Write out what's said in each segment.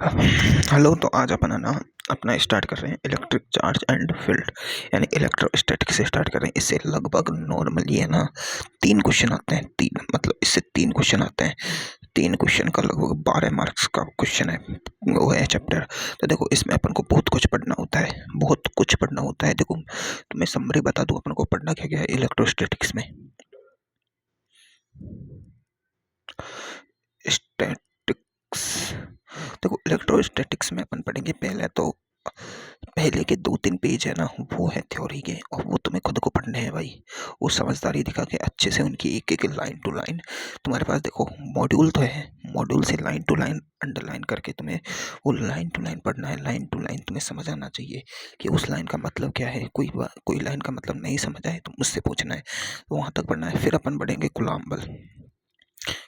Hello, तो आज अपन है ना अपना स्टार्ट कर रहे हैं इलेक्ट्रिक चार्ज एंड फील्ड, यानी इलेक्ट्रोस्टैटिक से स्टार्ट कर रहे हैं। इससे लगभग नॉर्मली है ना 3 क्वेश्चन आते हैं। इससे 3 क्वेश्चन आते हैं। 3 क्वेश्चन का लगभग 12 मार्क्स का क्वेश्चन है, वो है चैप्टर। तो देखो, इसमें अपन को बहुत कुछ पढ़ना होता है, बहुत कुछ पढ़ना होता है। देखो, तो मैं समरी बता दूं अपन को पढ़ना क्या क्या है इलेक्ट्रोस्टैटिक्स में। स्टैटिक्स, देखो इलेक्ट्रोस्टैटिक्स में अपन पढ़ेंगे पहले तो पहले के 2-3 पेज है ना, वो है थ्योरी के, और वो तुम्हें खुद को पढ़ने हैं भाई। वो समझदारी दिखा के अच्छे से उनकी एक एक लाइन टू लाइन तुम्हारे पास देखो मॉड्यूल तो है, मॉड्यूल से लाइन टू लाइन अंडरलाइन करके तुम्हें वो लाइन टू लाइन पढ़ना है। लाइन टू लाइन तुम्हें समझ आना चाहिए कि उस लाइन का मतलब क्या है। कोई लाइन का मतलब नहीं समझ आए तो मुझसे पूछना है, तो वहाँ तक पढ़ना है। फिर अपन पढ़ेंगे गुलाम बल।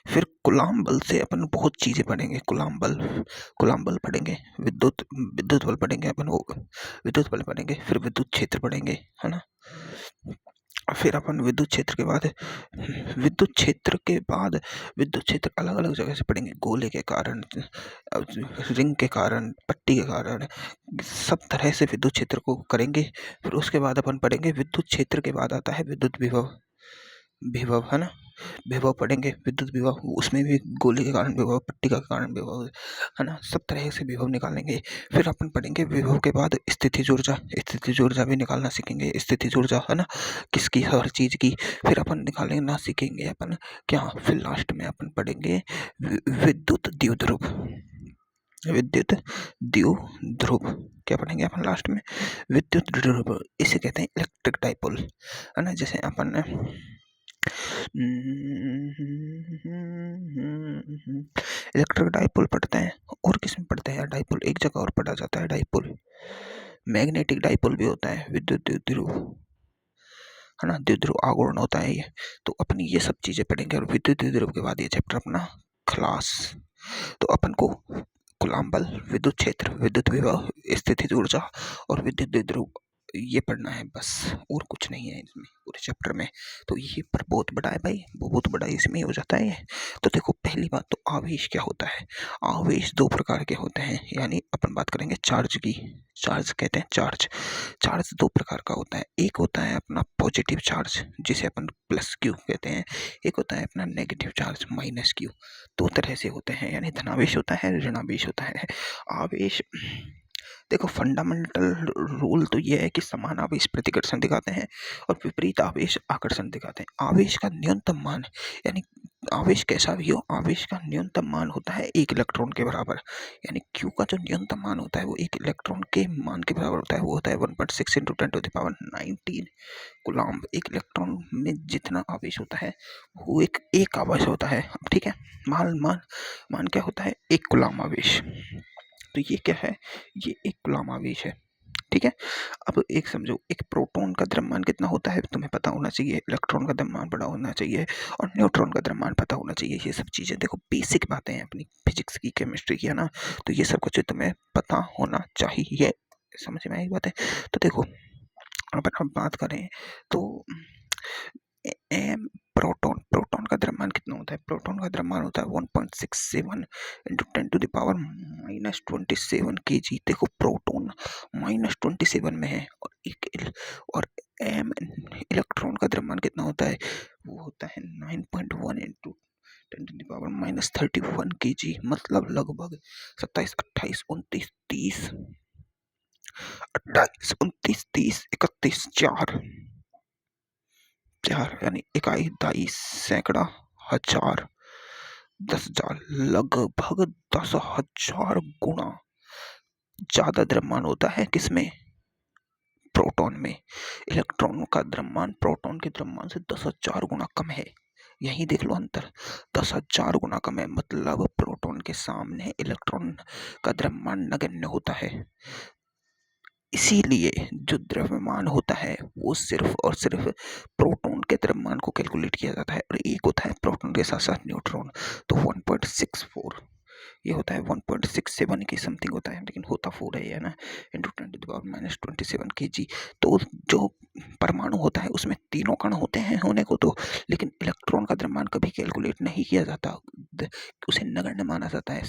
फिर गुलाम बल से अपन बहुत चीज़ें पढ़ेंगे। गुलाम बल पढ़ेंगे, विद्युत विद्युत बल पढ़ेंगे अपन, वो विद्युत बल पढ़ेंगे। फिर विद्युत क्षेत्र पढ़ेंगे, है ना। फिर अपन विद्युत क्षेत्र अलग अलग जगह से पढ़ेंगे। गोले के कारण, रिंग के कारण, पट्टी के कारण, सब तरह से विद्युत क्षेत्र को करेंगे। फिर उसके बाद अपन पढ़ेंगे विद्युत क्षेत्र के बाद आता है विद्युत विभव। विभव, है ना, विभव पढ़ेंगे, विद्युत विभव। उसमें भी गोले के कारण विभव, पट्टिका के कारण विभव, है ना, सब तरह से विभव निकालेंगे। फिर अपन पढ़ेंगे विभव के बाद स्थितिज ऊर्जा। स्थितिज ऊर्जा भी निकालना सीखेंगे, स्थितिज ऊर्जा, है ना, किसकी, हर चीज की। फिर अपन निकालना सीखेंगे अपन क्या, फिर लास्ट में अपन पढ़ेंगे विद्युत द्विध्रुव। विद्युत द्विध्रुव क्या पढ़ेंगे अपन लास्ट में, विद्युत द्विध्रुव। इसे कहते हैं इलेक्ट्रिक डाइपोल, है ना। जैसे अपन इलेक्ट्रिक डाइपोल पढ़ते हैं। और किस में पढ़ते हैं यार डाइपोल, एक जगह और पढ़ा जाता है डाइपोल। मैग्नेटिक डाइपोल भी होता है, विद्युत द्विध्रुव, है ना, द्विध्रुव आघूर्ण होता है ये। तो अपन ये सब चीजें पढ़ेंगे, और विद्युत द्विध्रुव के बाद ये चैप्टर अपना खलास। तो अपन को गुलाम बल, विद्युत क्षेत्र, विद्युत विभव, स्थितिज ऊर्जा और विद्युत द्विध्रुव ये पढ़ना है बस, और कुछ नहीं है इसमें पूरे चैप्टर में। तो ये पर बहुत बड़ा है भाई, बहुत बड़ा इसमें हो जाता है ये। तो देखो, पहली बात तो आवेश क्या होता है। आवेश 2 प्रकार के होते हैं, यानी अपन बात करेंगे चार्ज की। चार्ज कहते हैं चार्ज। चार्ज 2 प्रकार का होता है। एक होता है अपना पॉजिटिव चार्ज, जिसे अपन प्लस क्यू कहते हैं। एक होता है अपना नेगेटिव चार्ज, माइनस क्यू। 2 तरह से होते हैं, यानी धनावेश होता है, ऋणावेश होता है। आवेश, देखो फंडामेंटल रूल तो ये है कि समान आवेश प्रतिकर्षण दिखाते हैं और विपरीत आवेश आकर्षण दिखाते हैं। आवेश का न्यूनतम मान, यानी आवेश कैसा भी हो, आवेश का न्यूनतम मान होता है 1 इलेक्ट्रॉन के बराबर। यानी Q का जो न्यूनतम मान होता है वो 1 इलेक्ट्रॉन के मान के बराबर होता है। वो होता है 1.6 × 10⁻19 कूलम्ब। 1 इलेक्ट्रॉन में जितना आवेश होता है वो एक आवेश होता है। अब ठीक है, मान क्या होता है, 1 कूलम्ब आवेश। तो ये क्या है, ये 1 कूलम्ब आवेश है, ठीक है। अब एक समझो, एक प्रोटॉन का द्रव्यमान कितना होता है तुम्हें पता होना चाहिए, इलेक्ट्रॉन का द्रव्यमान पता होना चाहिए, और न्यूट्रॉन का द्रव्यमान पता होना चाहिए। ये सब चीज़ें देखो बेसिक बातें हैं अपनी फिजिक्स की, केमिस्ट्री की, है ना। तो ये सब कुछ तुम्हें पता होना चाहिए, समझ में आई बात है। तो देखो, अब हम बात करें तो एम प्रोटॉन, प्रोटॉन का द्रव्यमान कितना होता है, प्रोटॉन का द्रव्यमान होता है 1.67 × 10⁻27 kg। देखो प्रोटॉन -27 में है, और एम इलेक्ट्रॉन का द्रव्यमान कितना होता है, वो होता है 9.1 × 10⁻31 kg। मतलब लगभग 27, 28, 29, 30, 28, 29, 30, 31, 4 यानी इकाई, दाईस, सैकड़ा, हजार, 10,000, लगभग 10,000 गुना ज्यादा द्रव्यमान होता है किसमें, प्रोटॉन में। इलेक्ट्रॉनों का द्रव्यमान प्रोटॉन के द्रव्यमान से 10,000 गुना कम है। यही देख लो अंतर, 10,000 गुना कम है। मतलब प्रोटॉन के सामने इलेक्ट्रॉन का द्रव्यमान नगण्य होता है। इसीलिए जो द्रव्यमान होता है वो सिर्फ और सिर्फ प्रोटॉन के द्रव्यमान को कैलकुलेट किया जाता है, और एक होता है प्रोटॉन के साथ साथ न्यूट्रॉन। तो 1.64 ये होता है, 1.67 की समथिंग होता है, लेकिन होता 4 है ना, इंटू 10⁻27 kg। तो जो परमाणु होता है उसमें तीनों कण होते हैं होने को तो, लेकिन इलेक्ट्रॉन का द्रव्यमान कभी कैलकुलेट नहीं किया जाता, उसे नगण्य माना जाता है।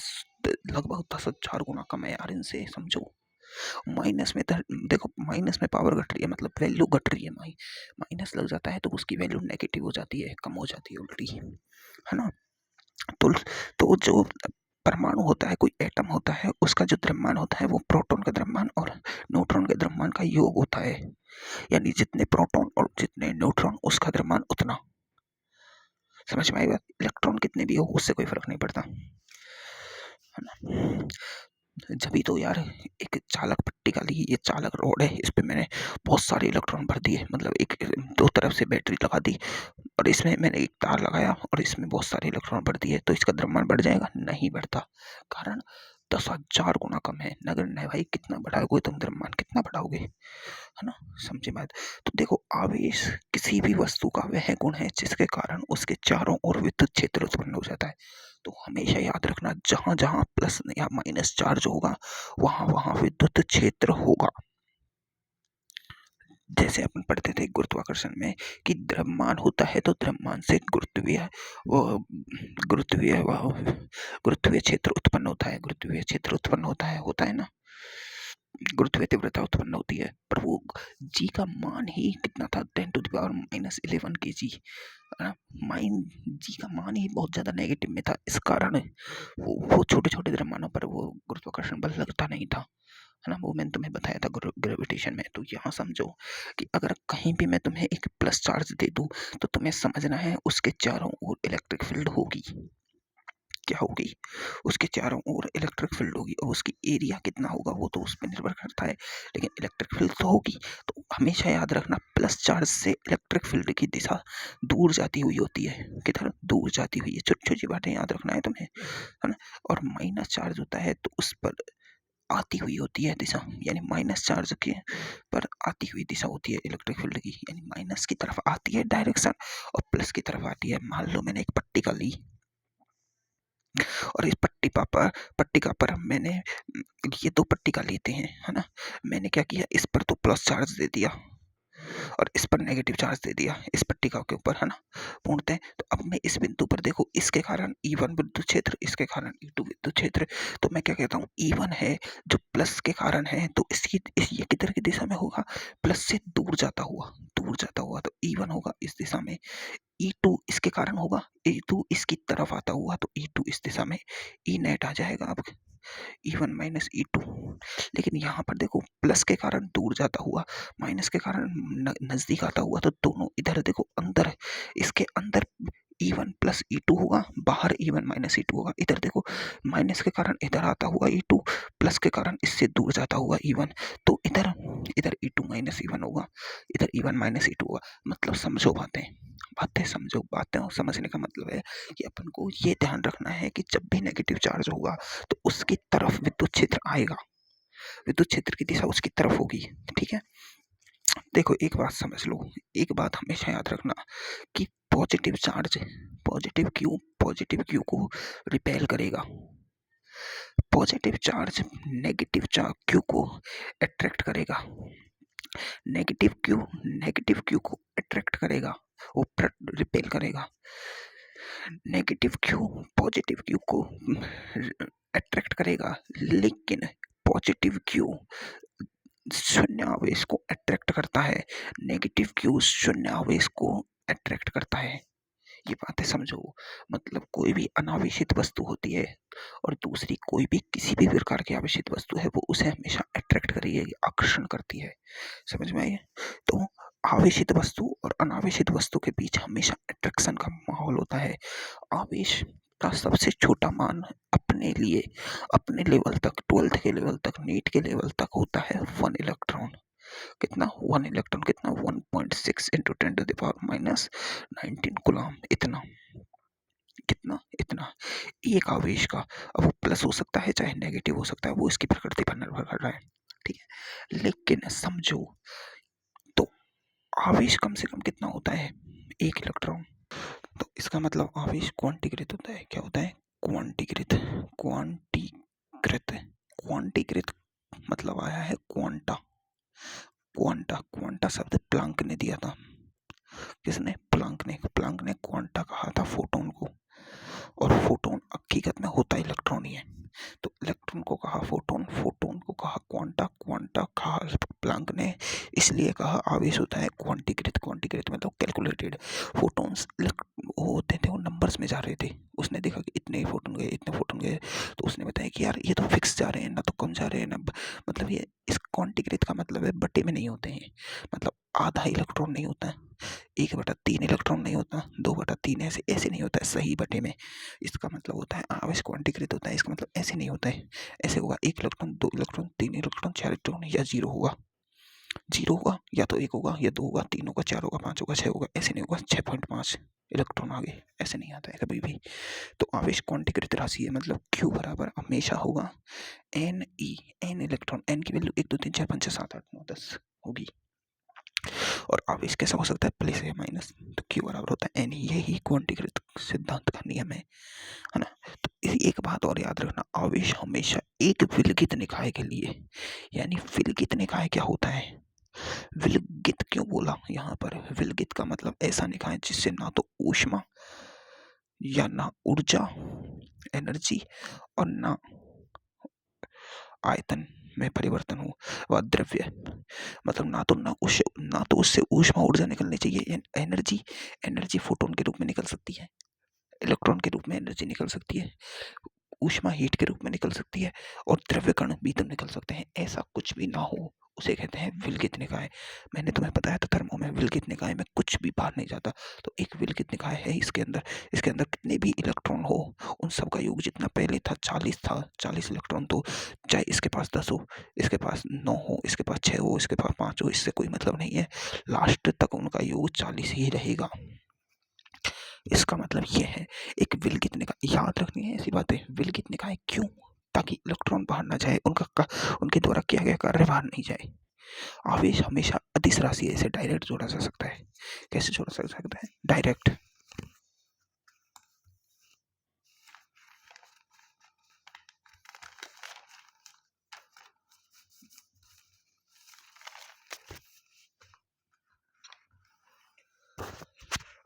लगभग 10,000 गुना कम है यार इनसे, समझो। माइनस में देखो, माइनस में पावर घट रही है मतलब वैल्यू घट रही है, माइनस लग जाता है तो उसकी वैल्यू नेगेटिव हो जाती है, कम हो जाती है उल्टी, है ना। तो जो परमाणु होता है, कोई एटम होता है, उसका जो द्रव्यमान होता है वो प्रोटॉन का द्रव्यमान और न्यूट्रॉन के द्रव्यमान का योग होता है। यानी जितने प्रोटॉन और जितने न्यूट्रॉन उसका द्रव्यमान उतना। समझ में आई बात? इलेक्ट्रॉन कितने भी हो उससे कोई फर्क नहीं पड़ता, है ना। जब भी तो यार एक चालक पट्टी का ली, ये चालक रोड है, इस पे मैंने बहुत सारे इलेक्ट्रॉन भर दिए, मतलब एक दो तरफ से बैटरी लगा दी और इसमें मैंने एक तार लगाया और इसमें बहुत सारे इलेक्ट्रॉन भर दिए, तो इसका द्रव्यमान बढ़ जाएगा? नहीं बढ़ता, कारण 10,000 गुना कम है। नगर नहीं भाई, कितना बढ़ाओगे तुम द्रव्यमान, कितना बढ़ाओगे, है ना। समझे बात? तो देखो, आवेश किसी भी वस्तु का वह गुण है जिसके कारण उसके चारों ओर विद्युत क्षेत्र उत्पन्न हो जाता है। तो हमेशा याद रखना, जहां जहां प्लस या माइनस चार्ज होगा वहां वहां विद्युत क्षेत्र होगा। जैसे अपन पढ़ते थे गुरुत्वाकर्षण में कि द्रव्यमान होता है तो द्रव्यमान से वो गुरुत्वीय गुरुत्वीय क्षेत्र उत्पन्न होता है, गुरुत्वीय क्षेत्र उत्पन्न होता है ना, गुरुत्वीय तीव्रता उत्पन्न होती है। पर वो जी का मान ही कितना था, 10⁻⁻11 kg, माइन जी का मान ही बहुत ज्यादा नेगेटिव में था। इस कारण वो छोटे छोटे द्रव्यमानों पर वो गुरुत्वाकर्षण बल लगता नहीं था, है ना। वो मैंने तुम्हें बताया था ग्रेविटेशन में। तो यहाँ समझो कि अगर कहीं भी मैं तुम्हें एक प्लस चार्ज दे दूं तो तुम्हें समझना है उसके चारों ओर इलेक्ट्रिक फील्ड होगी। क्या होगी? उसके चारों ओर इलेक्ट्रिक फील्ड होगी और उसकी एरिया कितना होगा वो तो उस पर निर्भर करता है, लेकिन इलेक्ट्रिक फील्ड तो होगी। तो हमेशा याद रखना, प्लस चार्ज से इलेक्ट्रिक फील्ड की दिशा दूर जाती हुई होती है। किधर दूर जाती हुई है? छोटी छोटी बातें याद रखना है तुम्हें, है ना। और माइनस चार्ज होता है तो उस पर आती हुई होती है दिशा, यानी माइनस चार्ज के पर आती हुई दिशा होती है इलेक्ट्रिक फील्ड की, यानी माइनस की तरफ आती है डायरेक्शन और प्लस की तरफ आती है। मान लो मैंने एक पट्टिका ली और इस पट्टिका पर मैंने ये दो पट्टिका लेते हैं, है ना। मैंने क्या किया, इस पर तो प्लस चार्ज दे दिया और इस पर नेगेटिव चार्ज दे दिया, इस पट्टिका के ऊपर, है ना, पूर्णतः। तो अब मैं इस बिंदु पर देखो, इसके कारण E1 विद्युत क्षेत्र, इसके कारण E2 विद्युत क्षेत्र। तो मैं क्या कहता हूँ, E1 है जो प्लस के कारण है, तो ये किधर की दिशा में होगा? प्लस से दूर जाता हुआ, तो E1 होगा इस दिशा में। E2 इसके कारण होगा, E2 इसकी तरफ आता हुआ तो E2 इस दिशा में, E नेट आ जाएगा अब E1 माइनस E2। लेकिन यहाँ पर देखो, प्लस के कारण दूर जाता हुआ, माइनस के कारण नजदीक आता हुआ, तो दोनों इधर देखो अंदर, इसके अंदर E1 प्लस E2 होगा, बाहर E1 माइनस E2 होगा। इधर देखो, माइनस के कारण इधर आता हुआ E2, प्लस के कारण इससे दूर जाता हुआ E1, तो इधर इधर E2 माइनस E1 होगा, इधर E1 माइनस E2 होगा। मतलब समझो बातें समझो। बातें समझने का मतलब है कि अपन को ये ध्यान रखना है कि जब भी नेगेटिव चार्ज होगा तो उसकी तरफ विद्युत क्षेत्र आएगा, विद्युत क्षेत्र की दिशा उसकी तरफ होगी, ठीक है। देखो, एक बात समझ लो, एक बात हमेशा याद रखना कि पॉजिटिव क्यू को रिपेल करेगा, पॉजिटिव चार्ज नेगेटिव क्यू को अट्रैक्ट करेगा, नेगेटिव क्यू को अट्रैक्ट करेगा, वो रिपेल करेगा। नेगेटिव क्यू पॉजिटिव क्यू को अट्रैक्ट करेगा, लेकिन पॉजिटिव क्यू शून्य आवेश को अट्रैक्ट करता है, नेगेटिव क्यू शून्य आवेश को अट्रैक्ट करता है। ये बातें समझो। मतलब कोई भी अनावेशित वस्तु होती है और दूसरी कोई भी किसी भी प्रकार की आवेशित वस्तु है, वो उसे हमेशा अट्रैक्ट करेगी, आकर्षण करती है। समझ में आई? तो आवेशित वस्तु और अनावेशित वस्तु के बीच हमेशा अट्रैक्शन का माहौल होता है। आवेश का सबसे छोटा मान अपने लिए, अपने लेवल तक, 12th के लेवल तक, नीट के लेवल तक होता है 1 इलेक्ट्रॉन। कितना? 1 इलेक्ट्रॉन कितना? 1.6 इंटू 10⁻⁻19 कूलम। इतना, कितना? इतना एक आवेश का। अब वो प्लस हो सकता है चाहे नेगेटिव हो सकता है, वो इसकी प्रकृति पर निर्भर कर रहा है, ठीक है। लेकिन समझो, तो आवेश कम से कम कितना होता है? 1 इलेक्ट्रॉन। तो इसका मतलब आवेश क्वांटीकृत होता है। क्या होता है? क्वांटीकृत। क्वांटीकृत मतलब आया है क्वांटा। क्वांटा शब्द प्लांक ने दिया था। किसने? प्लांक ने क्वांटा कहा था फोटोन को, और फोटोन हकीकत में होता इलेक्ट्रॉन ही है। तो इलेक्ट्रॉन को कहा फोटोन, फोटोन को कहा क्वांटा, क्वांटा कहा प्लैंक ने इसलिए कहा आवेश होता है क्वांटीकृत, क्वांटीकृत मतलब कैलकुलेटेड। फोटोन्स वो होते थे, वो नंबर्स में जा रहे थे। उसने देखा कि इतने ही फोटोन गए, इतने फोटोन गए, तो उसने बताया कि यार ये तो फिक्स जा रहे हैं, ना तो कम जा रहे हैं ना मतलब ये इस क्वांटीकृत का मतलब है बटे में नहीं होते हैं, मतलब आधा इलेक्ट्रॉन नहीं होता, 1/3 इलेक्ट्रॉन नहीं होता, 2/3 ऐसे ऐसे नहीं होता है सही बटे में। इसका मतलब होता है आवेश क्वांटीकृत होता है, इसका मतलब ऐसे नहीं होता है, ऐसे होगा 1 इलेक्ट्रॉन, 2 इलेक्ट्रॉन, 3 इलेक्ट्रॉन, 4 इलेक्ट्रॉन या 0 होगा, 0 होगा या तो 1 होगा या 2 होगा, 3 होगा, 4 होगा, 5 होगा, 6 होगा, ऐसे नहीं होगा 6.5 इलेक्ट्रॉन आगे, ऐसे नहीं आता है कभी भी। तो आवेश क्वांटीकृत राशि है, मतलब Q बराबर हमेशा होगा Ne, n इलेक्ट्रॉन, n की वैल्यू 1 2 3 4 5 6 7 8 9 10 होगी। और आवेश कैसा हो सकता है, प्लस या माइनस, तो Q बराबर होता है N। यही क्वांटीकृत सिद्धांत का नियम है ना। तो इसी एक बात और याद रखना, आवेश हमेशा एक विलगित निकाय के लिए, यानी विलगित निकाय क्या होता है, विलगित क्यों बोला यहाँ पर, विलगित का मतलब ऐसा निकाय जिससे ना तो ऊष्मा या ना ऊर्जा एनर्जी और ना आयतन में परिवर्तन हो, वह द्रव्य, मतलब ना तो उससे ऊष्मा ऊर्जा निकलनी चाहिए, एनर्जी, एनर्जी फोटोन के रूप में निकल सकती है, इलेक्ट्रॉन के रूप में एनर्जी निकल सकती है, ऊष्मा हीट के रूप में निकल सकती है, और द्रव्य कण भी तो निकल सकते हैं। ऐसा कुछ भी ना हो उसे कहते हैं विलगित निकाय। मैंने तुम्हें बताया था थर्मो में विलगित निकाय में कुछ भी बाहर नहीं जाता, तो एक विलगित निकाय है इसके अंदर। इसके अंदर कितने भी इलेक्ट्रॉन हो उन सब का योग जितना पहले था 40 था, 40 इलेक्ट्रॉन, तो चाहे इसके पास 10 हो, इसके पास 9 हो, इसके पास 6 हो, इसके पास 5 हो, इससे कोई मतलब नहीं है, लास्ट तक उनका योग 40 ही रहेगा। इसका मतलब ये है एक विलगित निकाय, याद रखनी है ऐसी बातें। विलगित निकाय क्यों, ताकि इलेक्ट्रॉन बाहर ना जाए, उनके द्वारा किया गया कार्य बाहर नहीं जाए। आवेश हमेशा अदिश राशि है, इसे डायरेक्ट जोड़ा जा सकता है। कैसे जोड़ा जा सकता है, डायरेक्ट।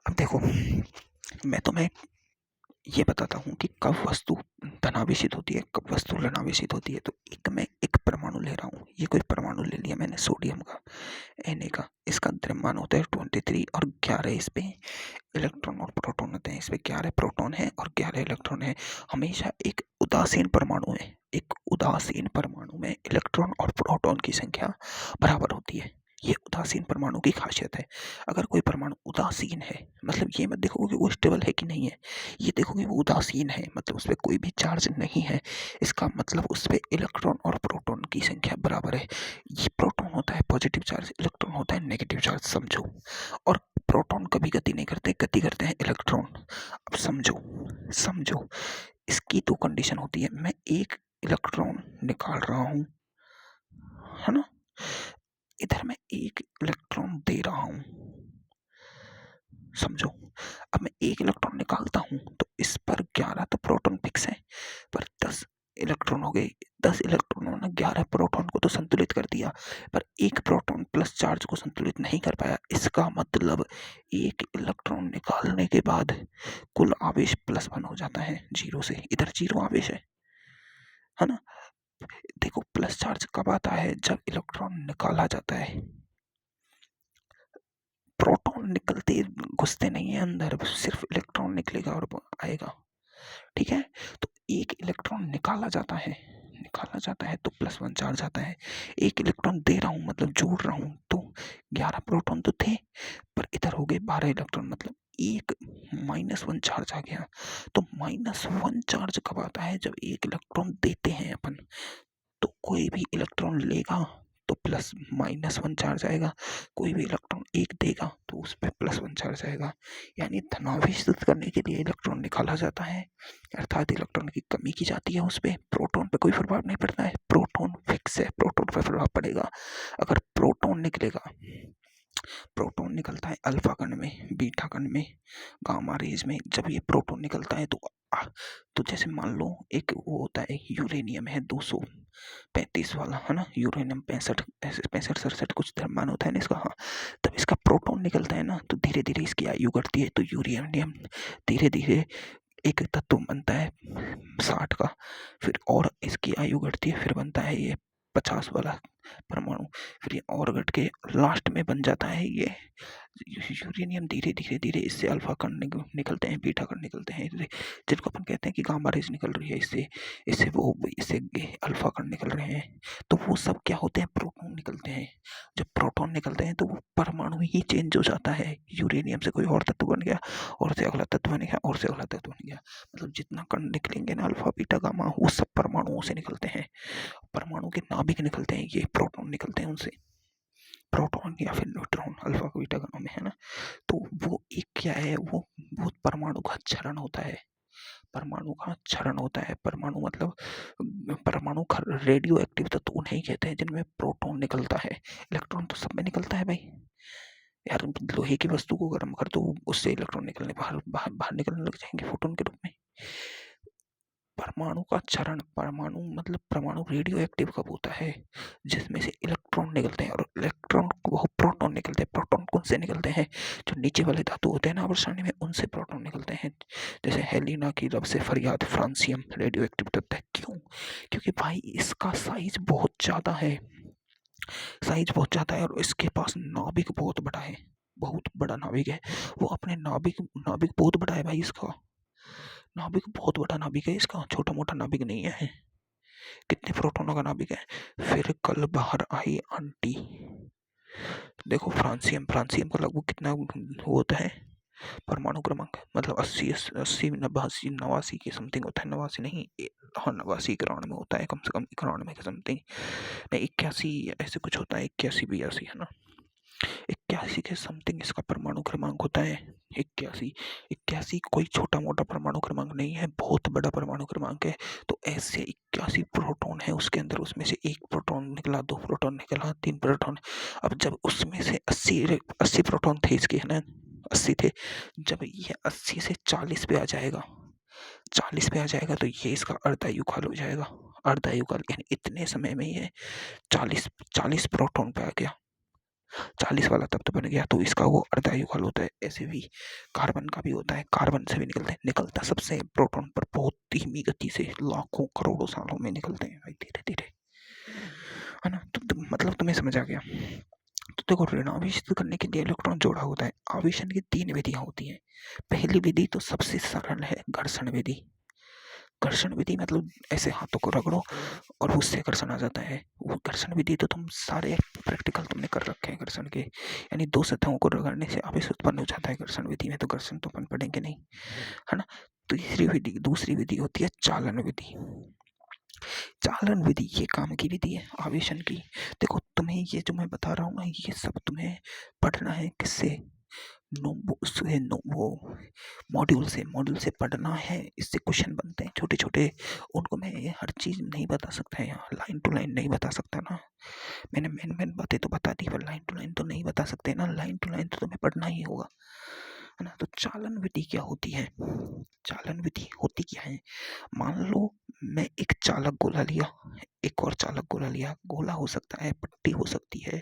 अब देखो मैं तुम्हें ये बताता हूँ कि कब वस्तु धनावेशित होती है, कब वस्तु ऋणावेशित होती है। तो मैं एक परमाणु ले रहा हूँ, ये कोई परमाणु ले लिया मैंने सोडियम का, Na का, इसका द्रव्यमान होता है 23 और 11 इस पे इलेक्ट्रॉन और प्रोटॉन होते हैं, इसमें 11 प्रोटॉन है और 11 इलेक्ट्रॉन है। हमेशा एक उदासीन परमाणु में, एक उदासीन परमाणु में इलेक्ट्रॉन और प्रोटॉन की संख्या बराबर होती है। ये उदासीन परमाणु की खासियत है। अगर कोई परमाणु उदासीन है, मतलब ये मत देखोगे कि वो स्टेबल है कि नहीं है, ये देखोगे वो उदासीन है, मतलब उस पर कोई भी चार्ज नहीं है, इसका मतलब उस पर इलेक्ट्रॉन और प्रोटॉन की संख्या बराबर है। ये प्रोटॉन होता है पॉजिटिव चार्ज, इलेक्ट्रॉन होता है नेगेटिव चार्ज, समझो। और प्रोटॉन कभी गति नहीं करते, गति करते हैं इलेक्ट्रॉन। अब समझो, समझो इसकी दो कंडीशन होती है। मैं एक इलेक्ट्रॉन निकाल रहा हूँ, है ना, इधर मैं एक इलेक्ट्रॉन दे रहा हूँ, समझो। अब मैं एक इलेक्ट्रॉन निकालता हूँ तो इस पर 11 तो प्रोटॉन फिक्स है, पर 10 इलेक्ट्रॉन हो गए। 10 इलेक्ट्रॉनों ने 11 प्रोटॉन को तो संतुलित कर दिया, पर एक प्रोटॉन प्लस चार्ज को संतुलित नहीं कर पाया। इसका मतलब एक इलेक्ट्रॉन निकालने के बाद कुल आवेश +1 हो जाता है 0 से। इधर 0 आवेश है ना। देखो प्लस चार्ज कब आता है, जब इलेक्ट्रॉन निकाला जाता है। प्रोटॉन निकलते घुसते नहीं है अंदर, सिर्फ इलेक्ट्रॉन निकलेगा और आएगा, ठीक है। तो एक इलेक्ट्रॉन निकाला जाता है तो +1 चार्ज आता है। एक इलेक्ट्रॉन दे रहा हूँ मतलब जोड़ रहा हूँ, तो 11 प्रोटॉन तो थे, पर इधर हो गए 12 इलेक्ट्रॉन, मतलब एक -1 चार्ज आ गया। तो -1 चार्ज कब आता है, जब एक इलेक्ट्रॉन देते हैं अपन, तो कोई भी इलेक्ट्रॉन लेगा तो +-1 चार्ज आएगा, कोई भी इलेक्ट्रॉन एक देगा तो उस पर +1 चार्ज आएगा। यानी धनावेशित करने के लिए इलेक्ट्रॉन निकाला जाता है, अर्थात इलेक्ट्रॉन की कमी की जाती है। उस पर प्रोटॉन पे कोई प्रभाव नहीं पड़ता है, प्रोटॉन फिक्स है, प्रोटॉन पर प्रभाव पड़ेगा। अगर प्रोटॉन निकलेगा, प्रोटॉन निकलता है अल्फा कण में, बीटा कण में, गामा रेज में। जब ये प्रोटॉन निकलता है तो जैसे मान लो एक वो होता है यूरेनियम है 235 वाला, है ना, यूरेनियम 65 67 कुछ द्रव्यमान होता है ना इसका, हाँ। तब इसका प्रोटॉन निकलता है ना, तो धीरे धीरे इसकी आयु घटती है, तो यूरेनियम धीरे धीरे एक तत्व बनता है 60 का, फिर और इसकी आयु घटती है, फिर बनता है ये 50 वाला परमाणु, फिर ये और घट के लास्ट में बन जाता है ये यूरेनियम। धीरे धीरे धीरे इससे अल्फा कण निकलते हैं, बीटा कण निकलते हैं, जिनको अपन कहते हैं कि गामा रेज निकल रही है इससे, इससे अल्फा कण निकल रहे हैं। तो वो सब क्या होते हैं, प्रोटॉन निकलते हैं। जब प्रोटॉन निकलते हैं तो वो परमाणु ही चेंज हो जाता है, यूरेनियम से कोई और तत्व बन गया, और से अगला तत्व बन गया, और से अगला तत्व बन गया। मतलब जितना कण निकलेंगे ना अल्फा बीटा गामा, वो सब परमाणुओं से निकलते हैं। परमाणु के नाभिक निकलते हैं, ये प्रोटॉन निकलते हैं उनसे, प्रोटॉन या फिर न्यूट्रॉन अल्फा बीटा गणों में, है ना। तो वो एक क्या है, वो परमाणु का क्षरण होता है, परमाणु का क्षरण होता है। परमाणु मतलब परमाणु रेडियो एक्टिव तत्व उन्हें कहते हैं जिनमें प्रोटॉन निकलता है। इलेक्ट्रॉन तो सब में निकलता है भाई यार, लोहे की वस्तु को गर्म कर दो, उससे इलेक्ट्रॉन निकलने बाहर बाहर बाहर निकलने लग जाएंगे फोटोन के रूप में। परमाणु का क्षरण, परमाणु मतलब परमाणु रेडियो एक्टिव कब होता है, जिसमें से इलेक्ट्रॉन निकलते हैं, और इलेक्ट्रॉन वो प्रोटॉन निकलते हैं। प्रोटॉन कौन से निकलते हैं, जो नीचे वाले धातु होते हैं ना आवर्त में, उनसे प्रोटॉन निकलते हैं। जैसे हेलिना की रब से फरियाद, फ्रांसियम रेडियो एक्टिव तत्व है। क्यों, क्योंकि भाई इसका साइज बहुत ज्यादा है, साइज बहुत ज्यादा है, और इसके पास नाभिक बहुत बड़ा है, बहुत बड़ा नाभिक है। वो अपने नाभिक नाभिक बहुत बड़ा है भाई, इसका नाभिक बहुत बड़ा नाभिक है, इसका छोटा मोटा नाभिक नहीं है। कितने प्रोटॉनों का नाभिक है। फिर कल बाहर आई आंटी, देखो फ्रांसियम, फ्रांसियम का लगभग कितना होता है परमाणु क्रमांक, मतलब 80 80 89 89 के समथिंग होता है, 89 नहीं, हाँ 89 91 होता है, कम से कम 91 के समथिंग, नहीं 81 ऐसे कुछ होता है, 81 82 है ना, 81 के समथिंग इसका परमाणु क्रमांक होता है। 81 81 कोई छोटा मोटा परमाणु क्रमांक नहीं है, बहुत बड़ा परमाणु क्रमांक है। तो ऐसे 81 प्रोटॉन है उसके अंदर, उसमें से एक प्रोटॉन निकला, दो प्रोटॉन निकला, तीन प्रोटॉन। अब जब उसमें से 80 प्रोटॉन थे इसके, है ना 80 थे, जब ये 80 से 40 पे आ जाएगा, 40 पे आ जाएगा, तो ये इसका अर्धायुकाल हो जाएगा। अर्धायुकाल यानी इतने समय में ये 40 प्रोटॉन पे आ गया, 40 वाला तत्व बन गया, तो इसका वो अर्धायुकाल होता है। ऐसे भी कार्बन का भी होता है, कार्बन से भी निकलते हैं, निकलता सबसे प्रोटॉन पर बहुत धीमी गति से, लाखों करोड़ों सालों में निकलते हैं भाई, धीरे धीरे, है ना। तो मतलब तुम्हें समझ आ गया। तो देखो ऋणावेशित करने के लिए इलेक्ट्रॉन जोड़ा होता है। आवेशन की 3 विधियां होती हैं। पहली विधि तो सबसे सरल है, घर्षण विधि। घर्षण विधि मतलब ऐसे हाथों को रगड़ो और उससे घर्षण आ जाता है। वो घर्षण विधि तो तुम सारे प्रैक्टिकल तुमने कर रखे हैं घर्षण के, यानी दो सतहों को रगड़ने से आवेश उत्पन्न हो जाता है। घर्षण विधि में तो घर्षण तो अपन पढ़ेंगे नहीं, है ना। दूसरी विधि होती है चालन विधि। चालन विधि ये काम की विधि है आवेशन की। देखो तुम्हें ये जो मैं बता रहा हूँ ना, ये सब तुम्हें पढ़ना है किससे, वो मॉड्यूल से पढ़ना है। इससे क्वेश्चन बनते हैं छोटे छोटे, उनको मैं ये हर चीज़ नहीं बता सकता है यहाँ, लाइन टू लाइन नहीं बता सकता ना। मैंने मेन बातें तो बता दी, पर लाइन टू लाइन तो नहीं बता सकते ना, लाइन टू लाइन तो तुम्हें पढ़ना ही होगा, है ना। तो चालन विधि क्या होती है, चालन विधि होती क्या है, मान लो मैं एक चालक गोला लिया, एक और चालक गोला लिया, गोला हो सकता है, पट्टी हो सकती है,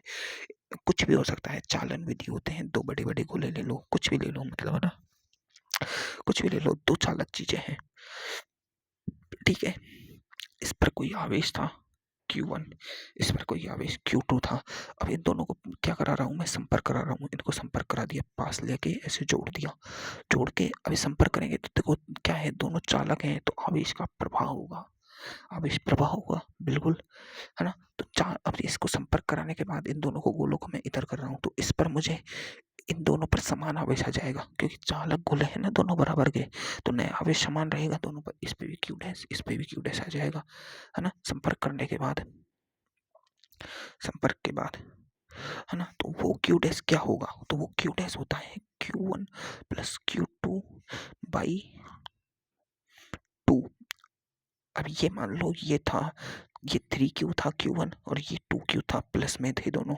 कुछ भी हो सकता है। चालन विधि होते हैं, दो बड़े बड़े गोले ले लो, कुछ भी ले लो, मतलब है ना, कुछ भी ले लो, दो चालक चीजें हैं, ठीक है। इस पर कोई आवेश था Q1, इस पर कोई आवेश Q2 था। अब इन दोनों को क्या करा रहा हूँ मैं, संपर्क करा रहा हूँ, इनको संपर्क करा दिया, पास लेके ऐसे जोड़ दिया, जोड़ के अभी संपर्क करेंगे तो देखो क्या है, दोनों चालक हैं, तो आवेश का प्रभाव होगा, आवेश प्रवाह होगा, बिल्कुल, है ना। तो अब इसको संपर्क कराने के बाद इन दोनों को गोलों को मैं इधर कर रहा हूँ, तो इस पर मुझे इन दोनों पर समान आवेश आ जाएगा, क्योंकि चालक गोले हैं ना दोनों बराबर के, तो नया आवेश समान रहेगा दोनों पर। इस पे भी क्यू डैश, इस पे भी क्यू डैश आ जाएगा, है ना। संपर्क करने के बाद, संपर्क के बाद, है ना, तो वो क्यू डैश क्या होगा, तो वो क्यू डैश होता है Q1 प्लस Q2 बाई 2। अब ये मान लो ये था, ये 3Q था Q1, और ये 2Q था, प्लस में थे दोनों,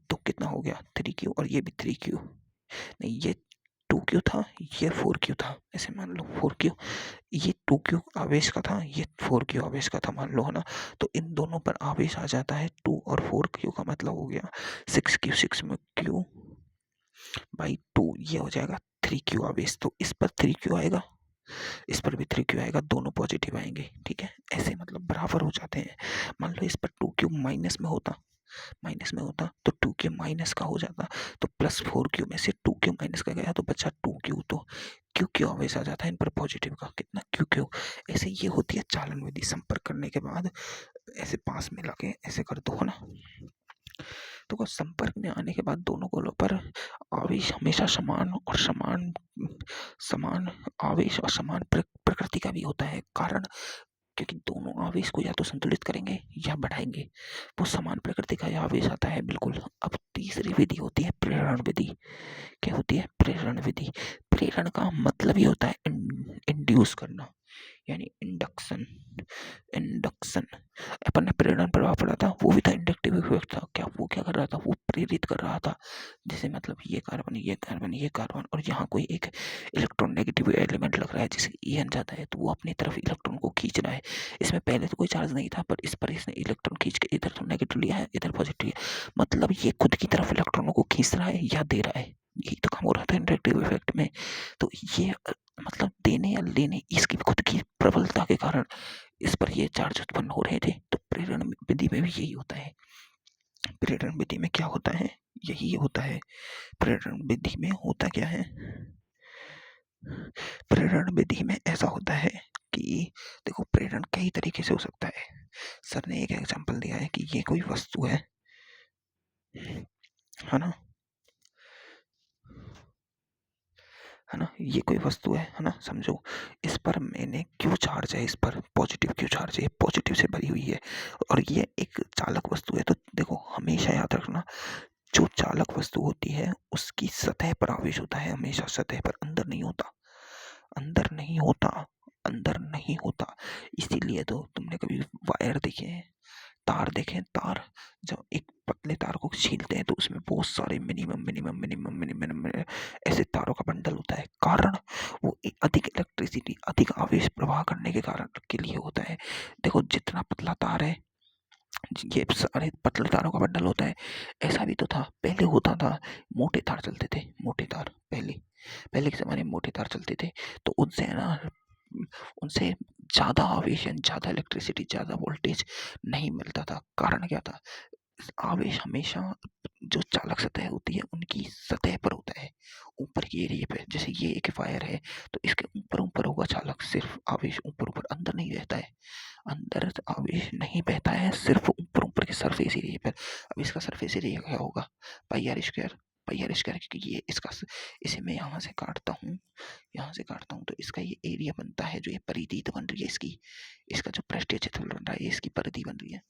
तो कितना हो गया 3Q, और ये भी 3Q, नहीं ये 2Q था, ये 4Q था, ऐसे मान लो 4Q, ये 2Q आवेश का था, ये 4Q आवेश का था, मान लो, है ना। तो इन दोनों पर आवेश आ जाता है 2 और 4Q का मतलब हो गया 6Q, 6 में Q बाई 2, ये हो जाएगा 3Q आवेश। तो इस पर 3Q आएगा, इस पर भी 3Q आएगा, दोनों पॉजिटिव आएंगे। ठीक है, ऐसे मतलब बराबर हो जाते हैं। मान लो इस पर 2Q माइनस में होता तो 2Q माइनस का हो जाता, तो +4Q में से 2Q माइनस का गया तो बचा 2Q, तो QQ ऑलवेज आ जाता है इन पर पॉजिटिव का, कितना QQ। ऐसे ये होती है चालन विधि। संपर्क करने के बाद ऐसे पास में लाके ऐसे कर दो, है ना। तो संपर्क में आने के बाद दोनों गोलों पर आवेश हमेशा समान और समान समान आवेश और समान प्रकृति का भी होता है। कारण, क्योंकि दोनों आवेश को या तो संतुलित करेंगे या बढ़ाएंगे, वो समान प्रकृति का आवेश आता है, बिल्कुल। अब तीसरी विधि होती है प्रेरण विधि। क्या होती है? प्रेरण विधि। प्रेरण का मतलब ही होता है इंड्यूस करना, यानी इंडक्शन। इंडक्शन, अपन ने प्रेरण प्रभाव पढ़ा था, वो भी था इंडक्टिव इफेक्ट था। क्या वो क्या कर रहा था? वो प्रेरित कर रहा था। जैसे मतलब ये कार्बन ये कार्बन ये कार्बन, और यहाँ कोई एक इलेक्ट्रॉन नेगेटिव एलिमेंट लग रहा है जिसे ईएन जाता है, तो वो अपनी तरफ इलेक्ट्रॉन को खींच रहा है। इसमें पहले तो कोई चार्ज नहीं था, पर इस पर इसने इलेक्ट्रॉन खींच के इधर तो नेगेटिव लिया है, इधर पॉजिटिव लिया, मतलब ये खुद की तरफ इलेक्ट्रॉनों को खींच रहा है या दे रहा है। यही तो काम हो रहा था इंडक्टिव इफेक्ट में। तो ये मतलब देने या लेने, इसकी खुद की प्रबलता के कारण इस पर ये चार्ज उत्पन्न हो रहे थे। तो प्रेरण विधि में भी यही होता है। प्रेरण विधि में क्या होता है? यही होता है। प्रेरण विधि में होता क्या है? प्रेरण विधि में ऐसा होता है कि देखो, प्रेरण कई तरीके से हो सकता है। सर ने एक एग्जांपल दिया है कि ये कोई वस्तु है ना, है ना, ये कोई वस्तु है ना, समझो। इस पर मैंने क्यू चार्ज है, इस पर पॉजिटिव क्यू चार्ज है, पॉजिटिव से भरी हुई है, और ये एक चालक वस्तु है। तो देखो, हमेशा याद रखना, जो चालक वस्तु होती है उसकी सतह पर आवेश होता है, हमेशा सतह पर, अंदर नहीं होता। अंदर नहीं होता, अंदर नहीं होता। इसीलिए तो तुमने कभी वायर देखे हैं, तार देखें, तार, जब एक पतले तार को छीलते हैं तो उसमें बहुत सारे मिनिमम मिनिमम मिनिमम मिनिमम ऐसे तारों का बंडल होता है। कारण, वो अधिक इलेक्ट्रिसिटी, अधिक आवेश प्रवाह करने के कारण के लिए होता है। देखो, जितना पतला तार है, ये सारे पतले तारों का बंडल होता है। ऐसा भी तो था, पहले होता था, मोटे तार चलते थे, मोटे तार, पहले पहले के ज़माने में मोटे तार चलते थे। तो उनसे है ना, उनसे ज़्यादा आवेश, ज़्यादा इलेक्ट्रिसिटी, ज़्यादा वोल्टेज नहीं मिलता था। कारण क्या था? आवेश हमेशा, जो चालक सतह होती है उनकी सतह पर होता है, ऊपर की एरिया पे। जैसे ये एक वायर है, तो इसके ऊपर ऊपर होगा चालक, सिर्फ आवेश ऊपर ऊपर, अंदर नहीं रहता है। अंदर आवेश नहीं बहता है, सिर्फ ऊपर ऊपर के सरफेस एरिया पर। अब इसका सरफेस एरिया क्या होगा? Pi R square, pi R square, क्योंकि ये इसका, इसे मैं यहाँ से काटता हूँ, यहाँ से काटता हूँ, तो इसका ये एरिया बनता है, जो ये परिधि तो बन रही है इसकी, इसका जो पृष्ठीय क्षेत्रफल बन रहा है, इसकी परिधि बन रही है।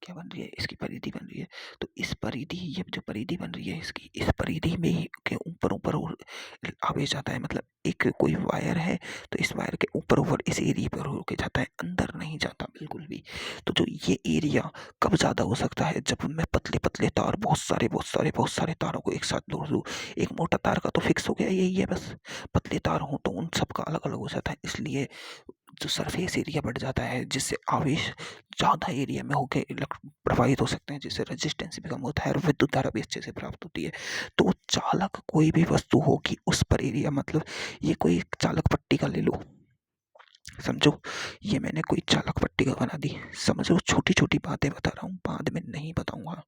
क्या बन रही है? इसकी परिधि बन रही है। तो इस परिधि, ये जो परिधि बन रही है इसकी, इस परिधि में के ऊपर ऊपर आवेश जाता है। मतलब एक कोई वायर है, तो इस वायर के ऊपर ऊपर इस एरिया पर होके जाता है, अंदर नहीं जाता बिल्कुल भी। तो जो ये एरिया कब ज़्यादा हो सकता है? जब मैं पतले पतले तार, बहुत सारे तारों को एक साथ जोड़ दूँ। एक मोटा तार का तो फिक्स हो गया, यही है बस। पतले तार हों तो उन सबका अलग अलग हो जाता है, इसलिए जो सरफेस एरिया बढ़ जाता है, जिससे आवेश ज़्यादा एरिया में होकर प्रवाहित हो सकते हैं, जिससे रेजिस्टेंस भी कम होता है और विद्युत धारा भी अच्छे से प्राप्त होती है। तो चालक कोई भी वस्तु होगी, उस पर एरिया, मतलब ये कोई चालक पट्टी का ले लो, समझो, ये मैंने कोई चालक पट्टी का बना दी, समझो। छोटी छोटी बातें बता रहा हूँ, बाद में नहीं बताऊंगा,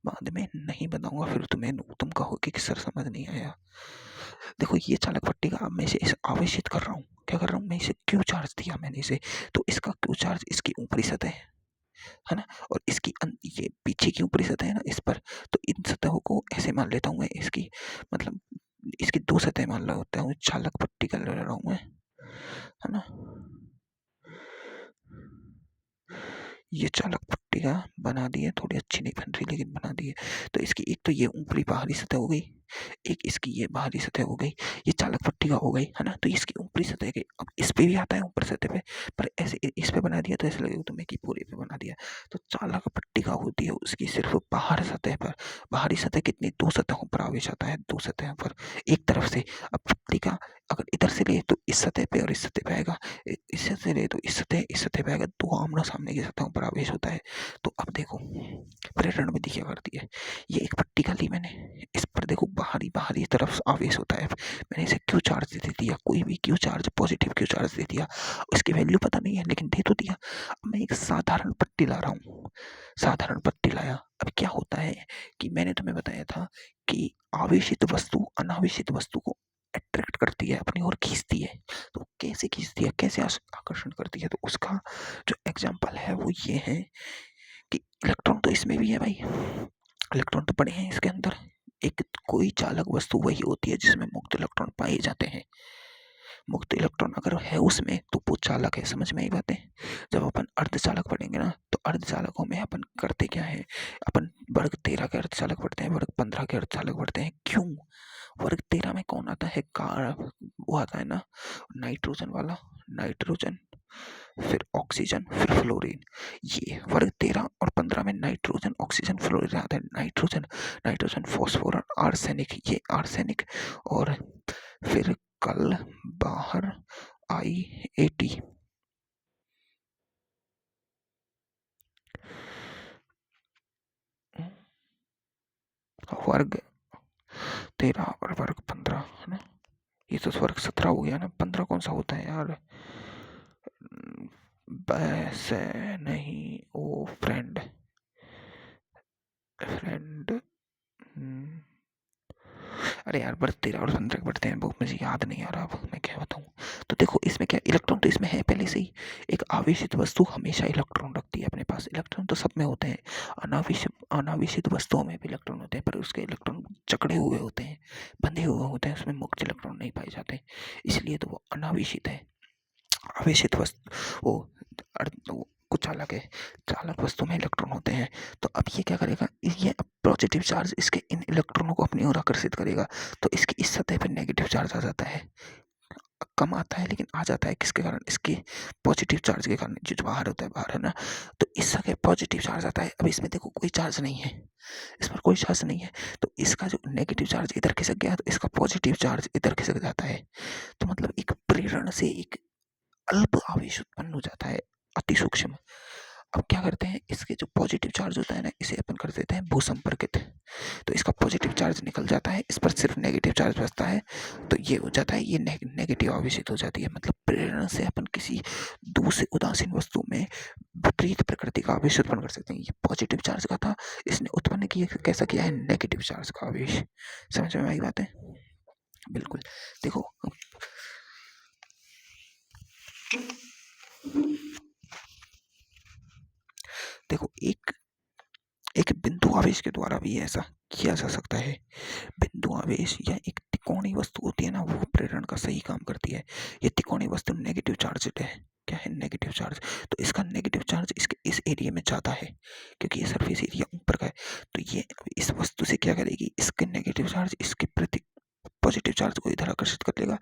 बाद में नहीं बताऊंगा, फिर तुम कहोगे कि सर समझ नहीं आया। देखो, ये चालक पट्टी का, अब मैं इसे आवेशित कर रहा हूँ, क्या कर रहा हूँ मैं इसे, क्यों चार्ज दिया मैंने इसे, तो इसका क्यों चार्ज इसकी ऊपरी सतह है ना, और इसकी ये पीछे की ऊपरी सतह है ना, इस पर। तो इन सतहों को ऐसे मान लेता हूँ मैं, इसकी मतलब इसकी दो सतह मान लेता हूँ, चालक पट्टी का ले रहा हूँ मैं, है ना। ये चालक पट्टिका बना दी है, थोड़ी अच्छी नहीं बन रही लेकिन बना दी है। तो इसकी एक तो ये ऊपरी बाहरी सतह हो गई, एक इसकी ये बाहरी सतह हो गई, ये चालक पट्टिका हो गई, है ना। तो इसकी ऊपरी सतह गई, अब इस पे भी आता है ऊपर सतह पे, पर ऐसे इस पे बना दिया तो ऐसे लगेगा तुम्हें कि पूरे पे बना दिया। तो चालक पट्टिका होती है उसकी सिर्फ बाहर सतह पर, बाहरी सतह कितनी, दो सतहों पर आवेश आता है, दो सतहों पर एक तरफ से। अब पट्टिका अगर इधर से ले तो इस सतह पे और इस सतह पे आएगा, इस सतह से ले तो इस सतह पे आएगा, दो आमना सामने की सतहों पर आवेश होता है। तो अब देखो प्रेरण विधि क्या करती है, ये एक पट्टी का ली मैंने, इस पर देखो बाहरी बाहरी तरफ आवेश होता है, मैंने इसे क्यू चार्ज दे दिया, कोई भी Q charge, positive Q charge दे दिया, उसकी वैल्यू पता नहीं है लेकिन दे तो दिया। अब मैं एक साधारण पट्टी ला रहा हूँ, साधारण पट्टी लाया। अब क्या होता है कि मैंने तुम्हें बताया था कि आवेशित वस्तु अनावेशित वस्तु को अट्रैक्ट करती है, अपनी ओर खींचती है। तो कैसे खींचती है, कैसे आकर्षण करती है, तो उसका जो एग्जाम्पल है वो ये है कि इलेक्ट्रॉन तो इसमें भी है भाई, इलेक्ट्रॉन तो पड़े हैं इसके अंदर। एक कोई चालक वस्तु वही होती है जिसमें मुक्त इलेक्ट्रॉन पाए जाते हैं। मुक्त इलेक्ट्रॉन अगर है उसमें तो वो चालक है, समझ में आई बातें। जब अपन अर्धचालक पढ़ेंगे ना, तो अर्धचालकों में अपन करते क्या है, अपन वर्ग 13 के अर्धचालक पढ़ते हैं, वर्ग 15 के अर्धचालक पढ़ते हैं। क्यों? वर्ग 13 में कौन आता है, वो आता है ना नाइट्रोजन वाला, नाइट्रोजन, फिर ऑक्सीजन, फिर फ्लोरीन। ये वर्ग 13 और 15 में नाइट्रोजन, ऑक्सीजन, फ्लोरीन आता है। नाइट्रोजन, नाइट्रोजन, फॉस्फोर और आर्सेनिक, ये आर्सेनिक। और फिर कल बाहर आई एटी, वर्ग 13 और वर्ग 15 है ना, ये तो वर्ग 17 हो गया ना, 15 कौन सा होता है यार, वैसे नहीं ओ फ्रेंड, फ्रेंड अरे यार वर्ग 13 और 15 पढ़ते हैं, वो मुझे याद नहीं आ रहा, अब मैं क्या बताऊँ। तो देखो इसमें क्या, इलेक्ट्रॉन तो इसमें है पहले से ही। एक आवेशित वस्तु हमेशा इलेक्ट्रॉन रखती है अपने पास, इलेक्ट्रॉन तो सब में होते हैं। अनावेशित वस्तुओं में भी इलेक्ट्रॉन होते हैं, पर उसके इलेक्ट्रॉन जकड़े हुए होते हैं, बंधे हुए होते हैं, उसमें मुक्त इलेक्ट्रॉन नहीं पाए जाते, इसलिए तो वो अनावेशित है। आवेशित वस्तु वो कुछ अलग है, चालक वस्तु में इलेक्ट्रॉन होते हैं। तो अब ये क्या करेगा, ये पॉजिटिव चार्ज इसके इन इलेक्ट्रॉनों को अपनी ओर आकर्षित करेगा, तो इसकी इस सतह पर नेगेटिव चार्ज आ जाता है, कम आता है लेकिन आ जाता है, किसके कारण, इसके पॉजिटिव चार्ज के कारण, जो बाहर होता है, बाहर है ना, तो इस जगह पॉजिटिव चार्ज आता है। अब इसमें देखो कोई चार्ज नहीं है, इस पर कोई चार्ज नहीं है, तो इसका जो नेगेटिव चार्ज इधर खिसक गया, तो इसका पॉजिटिव चार्ज इधर खिसक जाता है। तो मतलब एक प्रेरण से एक अल्प आवेश उत्पन्न हो जाता है, अति सूक्ष्म। अब क्या करते हैं, इसके जो पॉजिटिव चार्ज होता है ना, इसे अपन कर देते हैं भूसंपर्कित, तो इसका पॉजिटिव चार्ज निकल जाता है, इस पर सिर्फ नेगेटिव चार्ज बचता है, तो ये हो जाता है, ये नेगेटिव आवेशित हो जाती है। मतलब प्रेरण से अपन किसी दूसरे उदासीन वस्तु में विपरीत प्रकृति का आवेश उत्पन्न कर सकते हैं। ये पॉजिटिव चार्ज का था, इसने उत्पन्न किया, कैसा किया है, नेगेटिव चार्ज का आवेश। समझ में आई बात है, बिल्कुल। देखो देखो एक एक बिंदु आवेश के द्वारा भी ऐसा किया जा सकता है। बिंदु आवेश या एक त्रिकोणीय वस्तु होती है ना, वो प्रेरण का सही काम करती है। ये त्रिकोणीय वस्तु नेगेटिव चार्ज है, क्या है, नेगेटिव चार्ज। तो इसका नेगेटिव चार्ज इसके इस एरिया में ज़्यादा है, क्योंकि ये सरफेस एरिया ऊपर का है, तो ये इस वस्तु से क्या करेगी, इसके नेगेटिव चार्ज इसके प्रति पॉजिटिव चार्ज को इधर आकर्षित कर लेगा,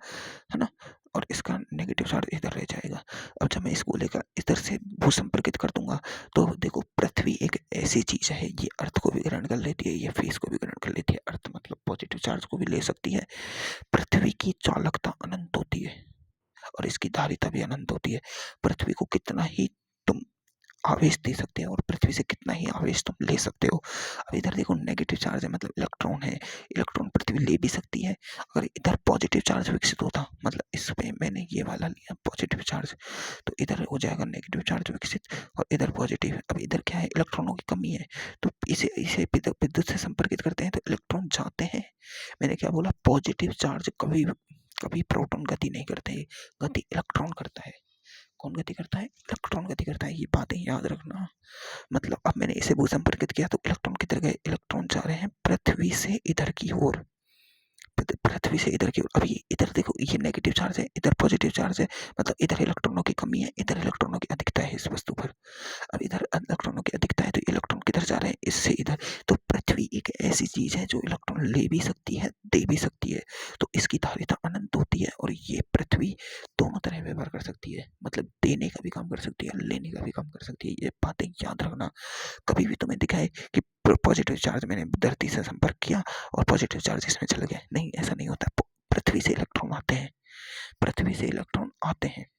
है ना, और इसका नेगेटिव चार्ज इधर रह जाएगा। अब जब मैं इस गोले का इधर से भूसंपर्कित कर दूंगा, तो देखो पृथ्वी एक ऐसी चीज है, ये अर्थ को भी ग्रहण कर लेती है, ये फेस को भी ग्रहण कर लेती है। अर्थ मतलब पॉजिटिव चार्ज को भी ले सकती है। पृथ्वी की चालकता अनंत होती है और इसकी धारिता भी अनंत होती है। पृथ्वी को कितना ही तुम आवेश दे सकते हो और पृथ्वी से कितना ही आवेश तुम ले सकते हो। अब इधर देखो नेगेटिव चार्ज है, मतलब इलेक्ट्रॉन है, इलेक्ट्रॉन पृथ्वी ले भी सकती है। अगर इधर पॉजिटिव चार्ज विकसित होता, मतलब इसमें मैंने ये वाला लिया पॉजिटिव चार्ज, तो इधर हो जाएगा नेगेटिव चार्ज विकसित और इधर पॉजिटिव। अब इधर क्या है, इलेक्ट्रॉनों की कमी है, तो इसे इसे विद्युत से संपर्कित करते हैं तो इलेक्ट्रॉन जाते हैं। मैंने क्या बोला, पॉजिटिव चार्ज कभी कभी प्रोटॉन गति नहीं करते, गति इलेक्ट्रॉन करता है। कौन गति करता है, इलेक्ट्रॉन गति करता है, ये बातें याद रखना। मतलब अब मैंने इसे भूसंपर्कित किया तो इलेक्ट्रॉन किधर गए, इलेक्ट्रॉन जा रहे हैं पृथ्वी से इधर की ओर, पृथ्वी से इधर की ओर। अब ये इधर देखो, ये नेगेटिव चार्ज है, इधर पॉजिटिव चार्ज है, मतलब इधर इलेक्ट्रॉनों की कमी है, इधर इलेक्ट्रॉनों की अधिकता है इस वस्तु पर। अब इधर इलेक्ट्रॉनों की अधिकता है तो इलेक्ट्रॉन किधर जा रहे हैं, इससे इधर। तो पृथ्वी एक ऐसी चीज है जो इलेक्ट्रॉन ले भी सकती है, दे भी सकती है, तो इसकी धारिता अनंत होती है और ये पृथ्वी दोनों तरह व्यवहार कर सकती है, मतलब देने का भी काम कर सकती है, लेने का भी काम कर सकती है। ये बातें याद रखना। कभी भी तुम्हें दिखाए कि पॉजिटिव चार्ज मैंने धरती से संपर्क किया और पॉजिटिव चार्ज इसमें चले गए, नहीं, ऐसा नहीं होता। पृथ्वी से इलेक्ट्रॉन आते हैं, पृथ्वी से इलेक्ट्रॉन आते हैं,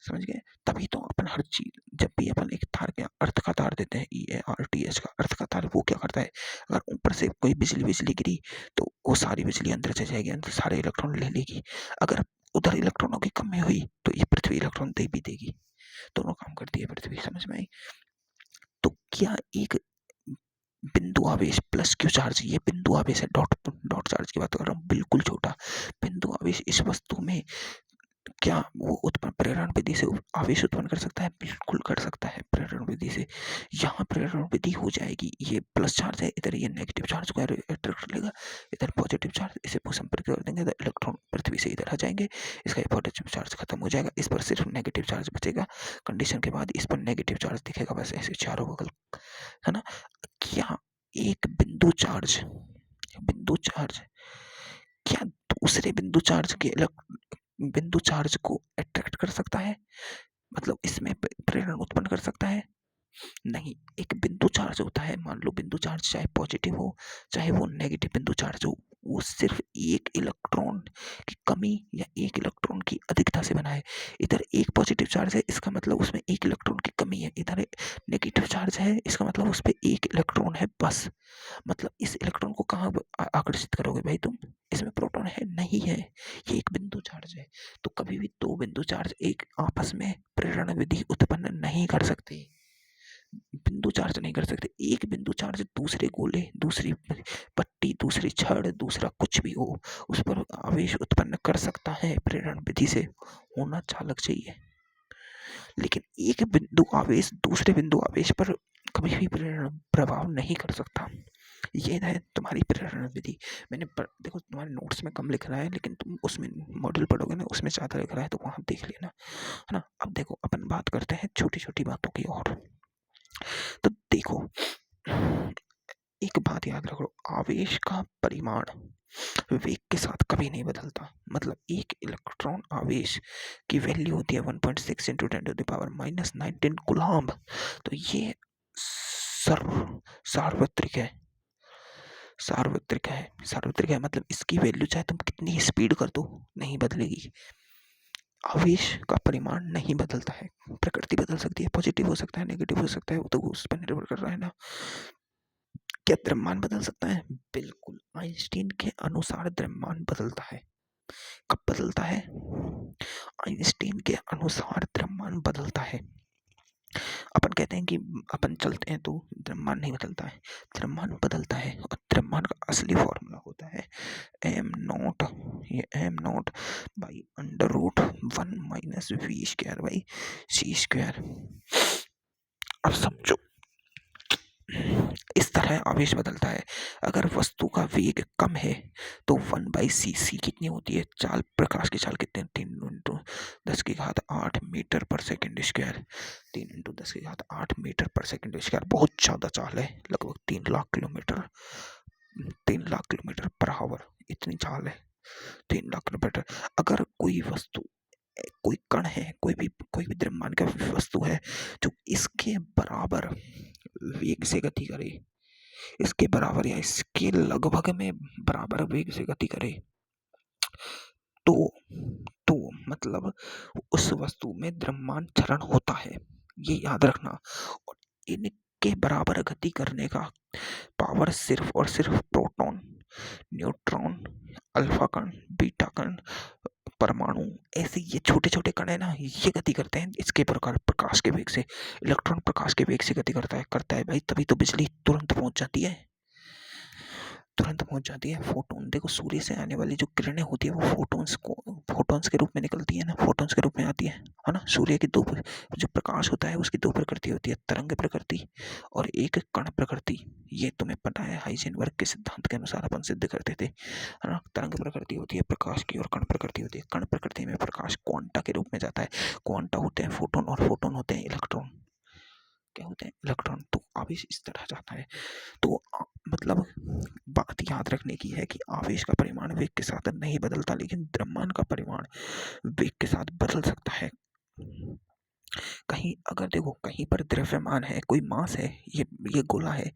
समझ गए। तभी तो अपन हर चीज, जब भी अपन एक तार के अर्थ का तार देते हैं, EARTH का अर्थ का तार, वो क्या करता है, अगर ऊपर से कोई बिजली बिजली गिरी तो वो सारी बिजली अंदर चली जाएगी, अंदर सारे इलेक्ट्रॉन ले लेगी। अगर उधर इलेक्ट्रॉनों की कमी हुई तो ये पृथ्वी इलेक्ट्रॉन दे भी देगी, दोनों काम करती है पृथ्वी, समझ में आई। तो क्या एक बिंदु आवेश प्लस क्यू चार्ज, ये बिंदु आवेश है, डॉट डॉट चार्ज की बात कर रहा हूँ, बिल्कुल छोटा बिंदु आवेश इस वस्तु में, क्या वो उत्पन्न प्रेरण विधि से आवेश उत्पन्न कर सकता है? बिल्कुल कर सकता है प्रेरण विधि से। यहाँ प्रेरण विधि हो जाएगी, ये प्लस चार्ज है, इधर ये नेगेटिव चार्ज को अट्रैक्ट कर लेगा, इधर पॉजिटिव चार्ज, इसे संपर्क कर देंगे तो इलेक्ट्रॉन पृथ्वी से इधर आ जाएंगे, इसका पॉजिटिव चार्ज खत्म हो जाएगा, इस पर सिर्फ नेगेटिव चार्ज बचेगा। कंडीशन के बाद इस पर नेगेटिव चार्ज दिखेगा, बस ऐसे चारों बगल, है ना। क्या एक बिंदु चार्ज क्या दूसरे बिंदु चार्ज को अट्रैक्ट कर सकता है, मतलब इसमें प्रेरण उत्पन्न कर सकता है? नहीं। एक बिंदु चार्ज होता है, मान लो बिंदु चार्ज चाहे पॉजिटिव हो चाहे वो नेगेटिव बिंदु चार्ज हो, वो सिर्फ एक इलेक्ट्रॉन की कमी या एक इलेक्ट्रॉन की अधिकता से बना है। इधर एक पॉजिटिव चार्ज है, इसका मतलब उसमें एक इलेक्ट्रॉन की कमी है, इधर नेगेटिव चार्ज है, इसका मतलब उस पर एक इलेक्ट्रॉन है बस। मतलब इस इलेक्ट्रॉन को कहाँ आकर्षित करोगे भाई तुम, इसमें प्रोटॉन है नहीं है, ये एक बिंदु चार्ज है। तो कभी भी दो बिंदु चार्ज एक आपस में प्रेरण विधि उत्पन्न नहीं कर सकते, बिंदु चार्ज नहीं कर सकते। एक बिंदु चार्ज दूसरे गोले, दूसरी पट्टी, दूसरी छड़, दूसरा कुछ भी हो, उस पर आवेश उत्पन्न कर सकता है प्रेरण विधि से, होना चालक चाहिए। लेकिन एक बिंदु आवेश दूसरे बिंदु आवेश पर कभी भी प्रेरण प्रभाव नहीं कर सकता। ये है तुम्हारी प्रेरण विधि। देखो तुम्हारे नोट्स में कम लिख रहा है, लेकिन तुम उसमें मॉड्यूल पढ़ोगे ना, उसमें ज़्यादा लिख रहा है, तो वहाँ देख लेना, है ना। अब देखो अपन बात करते हैं छोटी छोटी बातों की और। तो देखो, एक बात याद रखो, आवेश का परिमाण वेग के साथ कभी नहीं बदलता। मतलब एक इलेक्ट्रॉन आवेश की वैल्यू होती है 1.6 इंटू 10⁻⁻19 कूलम्ब। तो ये सार्वत्रिक है, सार्वत्रिक है, मतलब इसकी वैल्यू चाहे तुम कितनी स्पीड कर दो नहीं बदलेगी। आवेश का परिमाण नहीं बदलता है, प्रकृति बदल सकती है, पॉजिटिव हो सकता है, नेगेटिव हो सकता है, वो तो उस पर निर्भर कर रहा है ना। क्या द्रव्यमान बदल सकता है? बिल्कुल, आइंस्टीन के अनुसार द्रव्यमान बदलता है। कब बदलता है? आइंस्टीन के अनुसार द्रव्यमान बदलता है। अपन कहते हैं कि अपन चलते हैं तो द्रव्यमान नहीं बदलता है, द्रव्यमान बदलता है। और द्रव्यमान का असली फॉर्मूला होता है m0, ये m0 by √1 minus v² by c²। अब समझो, इस तरह आवेश बदलता है। अगर वस्तु का वेग कम है तो 1/c कितनी होती है, चाल, प्रकाश की चाल कितने, 3 × 10⁸ मीटर पर सेकंड स्क्वायर, 3 × 10⁸ मीटर पर सेकंड स्क्वायर, बहुत ज़्यादा चाल है, लगभग 3 lakh kilometre, 3 lakh kilometre per hour, इतनी चाल है, 3 लाख किलोमीटर। अगर कोई वस्तु, कोई कण है, कोई भी द्रव्यमान का वस्तु है जो इसके बराबर वेग से गति करे, इसके बराबर या इसके लगभग में बराबर वेग से गति करे, तो मतलब उस वस्तु में द्रव्यमान क्षरण होता है, ये याद रखना। और इनके बराबर गति करने का पावर सिर्फ और सिर्फ प्रोटॉन, न्यूट्रॉन, अल्फा कण, बीटा कण, परमाणु, ऐसे ये छोटे छोटे कण है ना, ये गति करते हैं इसके प्रकार प्रकाश के वेग से। इलेक्ट्रॉन प्रकाश के वेग से गति करता है भाई, तभी तो बिजली तुरंत पहुंच जाती है, तुरंत पहुंच जाती है। फोटोन, देखो सूर्य से आने वाली जो किरणें होती है वो फोटोन्स के रूप में निकलती है ना, फोटोन्स के रूप में आती है ना। सूर्य की जो प्रकाश होता है उसकी दो प्रकृति होती है, तरंग प्रकृति और एक कण प्रकृति। ये तुम्हें पता है, हाइजेनबर्ग के सिद्धांत के अनुसार अपन सिद्ध करते थे, है ना। तरंग प्रकृति होती है प्रकाश की और कण प्रकृति होती है। कण प्रकृति में प्रकाश क्वांटा के रूप में जाता है, क्वांटा होते हैं फोटोन और फोटोन होते हैं इलेक्ट्रॉन। क्या होते हैं? इलेक्ट्रॉन। तो आवेश इस तरह जाता है। तो मतलब बात याद रखने की है कि आवेश का परिमाण वेग के साथ नहीं बदलता, लेकिन द्रव्यमान का परिमाण वेग के साथ बदल सकता है। कहीं अगर देखो कहीं पर द्रव्यमान है, कोई मास है, ये गोला है,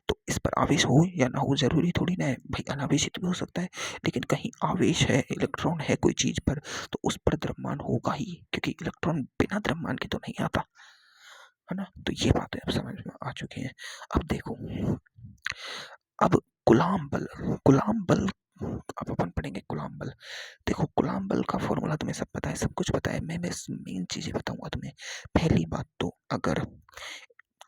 तो इस पर आवेश हो या ना हो ज़रूरी थोड़ी ना है भाई, अनावेशित भी हो सकता है। लेकिन कहीं आवेश है, इलेक्ट्रॉन है कोई चीज़ पर, तो उस पर द्रव्यमान होगा ही, क्योंकि इलेक्ट्रॉन बिना द्रव्यमान के तो नहीं आता, है ना। तो ये बातें अब समझ में आ चुकी हैं। अब देखो, अब गुलाम बल अब अपन पढ़ेंगे गुलाम बल। देखो गुलाम बल का फॉर्मूला तुम्हें सब पता है, सब कुछ पता है, मैं मेन चीजें बताऊंगा तुम्हें। पहली बात तो, अगर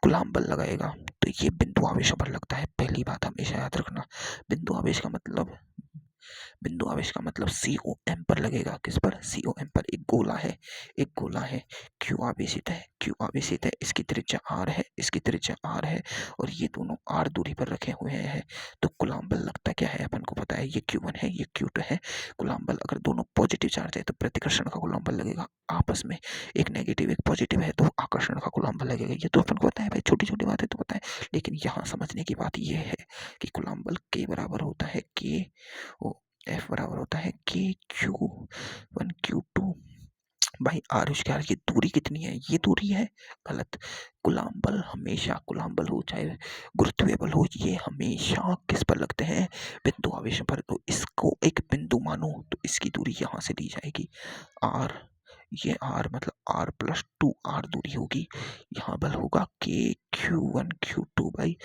गुलाम बल लगाएगा तो ये बिंदु आवेश पर लगता है, पहली बात हमेशा याद रखना। बिंदु आवेश का मतलब बिंदु आवेश का मतलब COM पर लगेगा। किस पर? COM पर। एक गोला है, एक गोला है, Q आवेशित है, Q आवेशित है, इसकी त्रिज्या R है, इसकी त्रिज्या R है, और ये दोनों R दूरी पर रखे हुए हैं। तो कूलम्ब बल लगता क्या है, अपन को पता है, ये Q1 है, ये Q2 है। कूलम्ब बल अगर दोनों पॉजिटिव चार्ज है तो प्रतिकर्षण का कूलम्ब बल लगेगा। आपस में एक नेगेटिव एक पॉजिटिव है तो आकर्षण का कूलम्ब बल लगेगा। ये तो अपन को पता है भाई, छोटी छोटी बातें तो पता है। लेकिन यहाँ समझने की बात ये है कि कूलम्ब बल K बराबर होता है, K F बराबर होता है Q1 Q2 भाई आर स्क्वायर। ये दूरी कितनी है? ये दूरी है, गलत। कूलम्ब बल हमेशा, कूलम्ब बल हो चाहे गुरुत्वीय बल हो, ये हमेशा किस पर लगते हैं? बिंदु आवेश पर। तो इसको एक बिंदु मानो तो इसकी दूरी यहाँ से दी जाएगी R। ये R मतलब R+2R दूरी होगी। यहाँ बल होगा Q1 Q2 बाई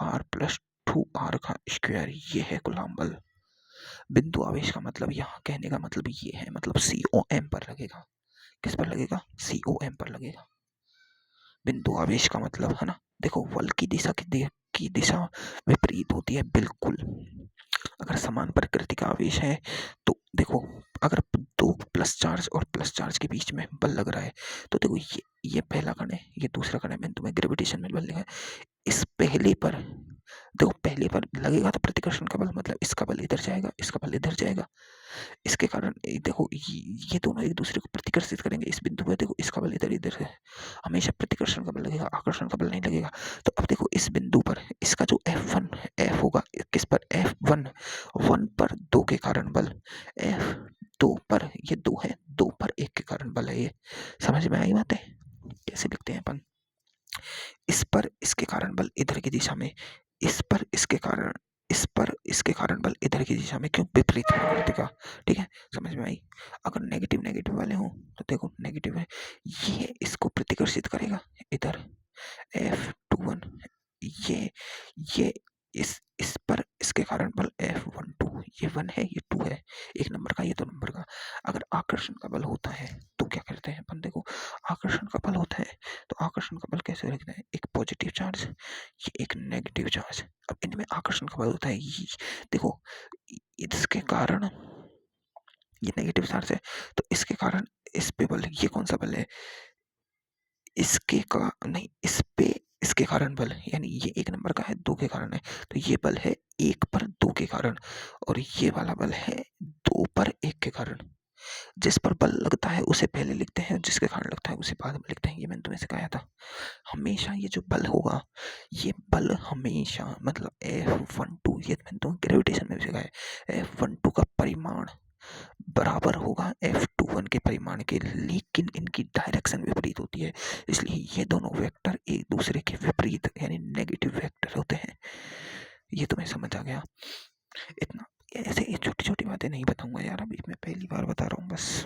R+2R का स्क्वायर। ये है कूलम्ब बल। बिंदु आवेश का मतलब, यहाँ कहने का मतलब ये है, मतलब COM पर लगेगा। किस पर लगेगा? COM पर लगेगा। बिंदु आवेश का मतलब, है ना। देखो बल की दिशा की दिशा विपरीत होती है बिल्कुल। अगर समान प्रकृति का आवेश है तो देखो, अगर दो प्लस चार्ज और प्लस चार्ज के बीच में बल लग रहा है, तो देखो ये पहला कण है, ये दूसरा कण है, मैंने तुम्हें ग्रेविटेशन में बल लिखा है। इस पहले पर देखो, पहले पर लगेगा तो प्रतिकर्षण का बल, मतलब इसका बल इधर जाएगा, इसका बल इधर जाएगा। इसके कारण देखो ये दोनों एक दूसरे को प्रतिकर्षित करेंगे। इस बिंदु पर देखो, इसका बल इधर इधर है, हमेशा प्रतिकर्षण का बल लगेगा, आकर्षण का बल नहीं लगेगा। तो अब देखो इस बिंदु पर इसका जो F1 F होगा, किस पर? F1 1 पर 2 के कारण बल, F2 पर, ये 2 है, 2 पर 1 के कारण बल है। ये समझ में आई बातें? कैसे लिखते हैं अपन? इस पर इसके कारण बल इधर की दिशा में, इस पर इसके कारण, इस पर इसके कारण बल इधर की दिशा में, क्यों? विपरीत प्रकृति का। ठीक है, समझ में आई? अगर नेगेटिव नेगेटिव वाले हों तो देखो, नेगेटिव है, ये इसको प्रतिकर्षित करेगा इधर, F21। ये इस पर इसके कारण बल F12, ये 1 है, ये 2 है, 1 नंबर का, ये 2 नंबर का। अगर आकर्षण का बल होता है तो क्या करते हैं अपन? देखो, आकर्षण का बल होता है तो आकर्षण का बल कैसे लिखना है? एक पॉजिटिव चार्ज, ये एक नेगेटिव चार्ज। अब इनमें आकर्षण का बल होता है, देखो इसके कारण ये नेगेटिव चार्ज है, तो इसके कारण इस पे बल, ये कौन सा बल है? इसके का नहीं, इस पे इसके कारण बल, यानी ये 1 नंबर का है, 2 के कारण है, तो ये बल है 1 पर 2 के कारण, और ये वाला बल है 2 पर 1 के कारण। जिस पर बल लगता है उसे पहले लिखते हैं, जिसके कारण लगता है उसे बाद में लिखते हैं। ये मैंने तुम्हें सिखाया था। हमेशा ये जो बल होगा, ये बल हमेशा मतलब F12, ये मैंने तुम्हें ग्रेविटेशन में भी सिखाया है, F12 का परिमाण बराबर होगा F21 के परिमाण के, लेकिन इनकी डायरेक्शन विपरीत होती है, इसलिए ये दोनों वेक्टर एक दूसरे के विपरीत यानी नेगेटिव वेक्टर होते हैं। ये तुम्हें समझ आ गया? इतना ऐसे ये छोटी छोटी बातें नहीं बताऊंगा यार, अभी मैं पहली बार बता रहा हूँ बस।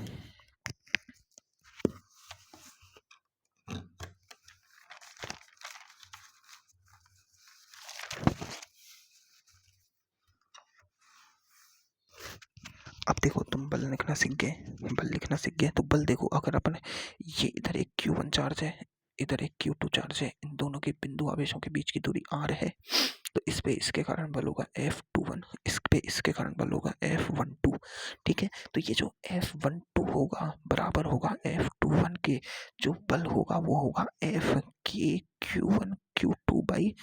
अब देखो, तुम बल लिखना सीख गए, बल लिखना सीख गए, तो बल देखो, अगर अपन, ये इधर एक Q1 चार्ज है, इधर एक Q2 चार्ज है, इन दोनों के बिंदु आवेशों के बीच की दूरी R है, तो इस पे इसके कारण बल होगा F21, इस पे इसके कारण बल होगा F12। ठीक है, तो ये जो F12 होगा बराबर होगा F21 के, जो बल होगा वो होगा F के Q1 Q2 by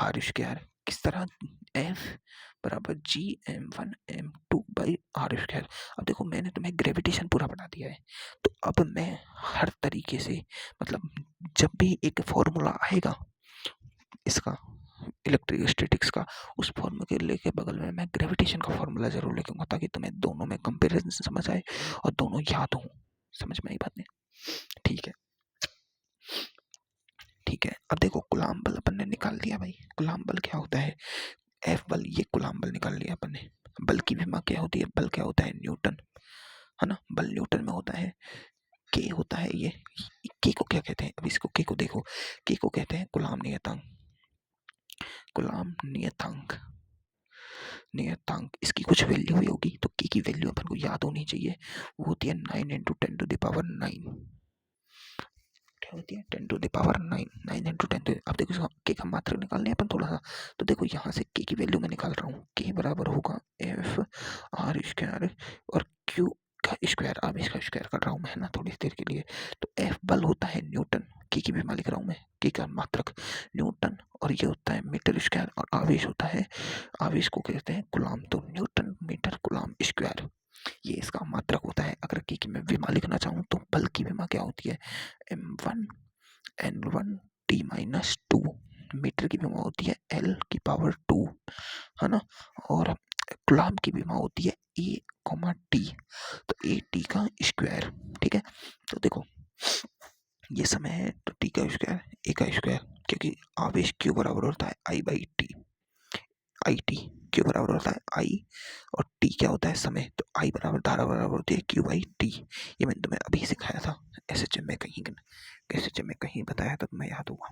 R square. किस तरह? F बराबर G m1 m2 by R square. अब देखो, मैंने तुम्हें ग्रेविटेशन पूरा बना दिया है, तो अब मैं हर तरीके से, मतलब जब भी एक फॉर्मूला आएगा इसका, इलेक्ट्रोस्टैटिक्स का, उस फॉर्मूले के लेके बगल में मैं ग्रेविटेशन का फॉर्मूला जरूर लिखूंगा, ताकि तुम्हें दोनों में कंपैरिजन समझ आए और दोनों याद हो। समझ में आई बात? नहीं? ठीक है। अब देखो कूलाम बल अपन ने निकाल लिया भाई। कूलाम बल क्या होता है? एफ बल, ये कूलाम बल निकाल लिया अपन ने। बल की विमा क्या होती है? बल क्या होता है? न्यूटन, है ना। बल न्यूटन में होता है। के होता है ये, के को क्या कहते हैं? अब इसको के को देखो, के को कहते हैं कूलाम नियतांक। कूलाम नियतांक, नियतांक इसकी कुछ वैल्यू हुई होगी, तो के की वैल्यू अपन को याद होनी चाहिए। वो होती है 9 इंटू 10⁻9। क्या होती है? 10⁻9, 9 इंटू 10। अब देखो के का मात्रक निकालने हैं अपन थोड़ा सा। तो देखो यहाँ से के की वैल्यू मैं निकाल रहा हूँ। के बराबर होगा एफ आर स्क्वायर और क्यू का स्क्वायर। अब इसका स्क्वायर कर रहा हूँ मैं ना थोड़ी देर के लिए। तो एफ बल होता है न्यूटन, के की भी मैं लिख रहा हूँ मैं, के का मात्रक न्यूटन, और ये होता है मीटर स्क्वायर, और आवेश होता है, आवेश को कहते हैं कूलाम। तो न्यूटन मीटर कूलाम स्क्वायर, ये इसका मात्रक होता है। अगर के की मैं विमा लिखना चाहूँ तो बल की विमा क्या होती है? m1 n1 t-2। मीटर की विमा होती है l⁻², है ना। और कूलाम की विमा होती है a, t, तो a t का स्क्वायर। ठीक है, तो देखो ये समय है तो t का स्क्वायर, a का स्क्वायर, क्योंकि आवेश q बराबर होता है I/t। आई टी, क्यू बराबर होता है आई, और टी क्या होता है? समय। तो आई बराबर धारा बराबर होती है Q/T। ये मैंने तुम्हें अभी सिखाया था SHM में कहीं, SHM में कहीं बताया था, तुम्हें याद होगा।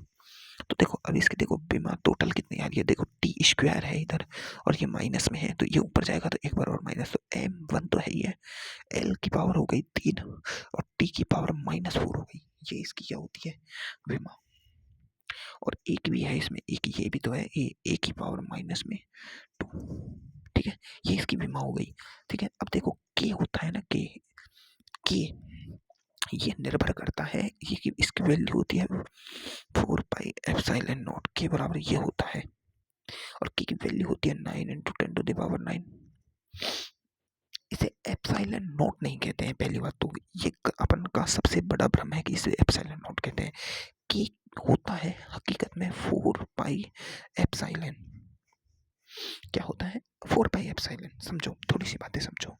तो देखो अब इसके देखो विमा टोटल कितनी आ रही है। देखो टी स्क्वायर है इधर और ये माइनस में है, तो ये ऊपर जाएगा तो एक बार और माइनस, तो m1 तो है ही है, l की पावर हो गई 3 और t की पावर -4 हो गई। ये इसकी क्या होती है? विमा। और एक भी है इसमें, एक ये भी तो है, ए की पावर -2। ठीक है, ये इसकी विमा हो गई। ठीक है, अब देखो के होता है ना, के ये निर्भर करता है, ये कि इसकी वैल्यू होती है 4πε0 के बराबर ये होता है, और के की वैल्यू होती है 9 इंटू 10⁻9। इसे एप्सिलॉन नॉट नहीं कहते हैं, पहली बात तो ये अपन का सबसे बड़ा भ्रम है कि इसे एप्सिलॉन नॉट कहते हैं। के होता है हकीकत में 4πε। क्या होता है? 4πε। समझो, थोड़ी सी बातें समझो,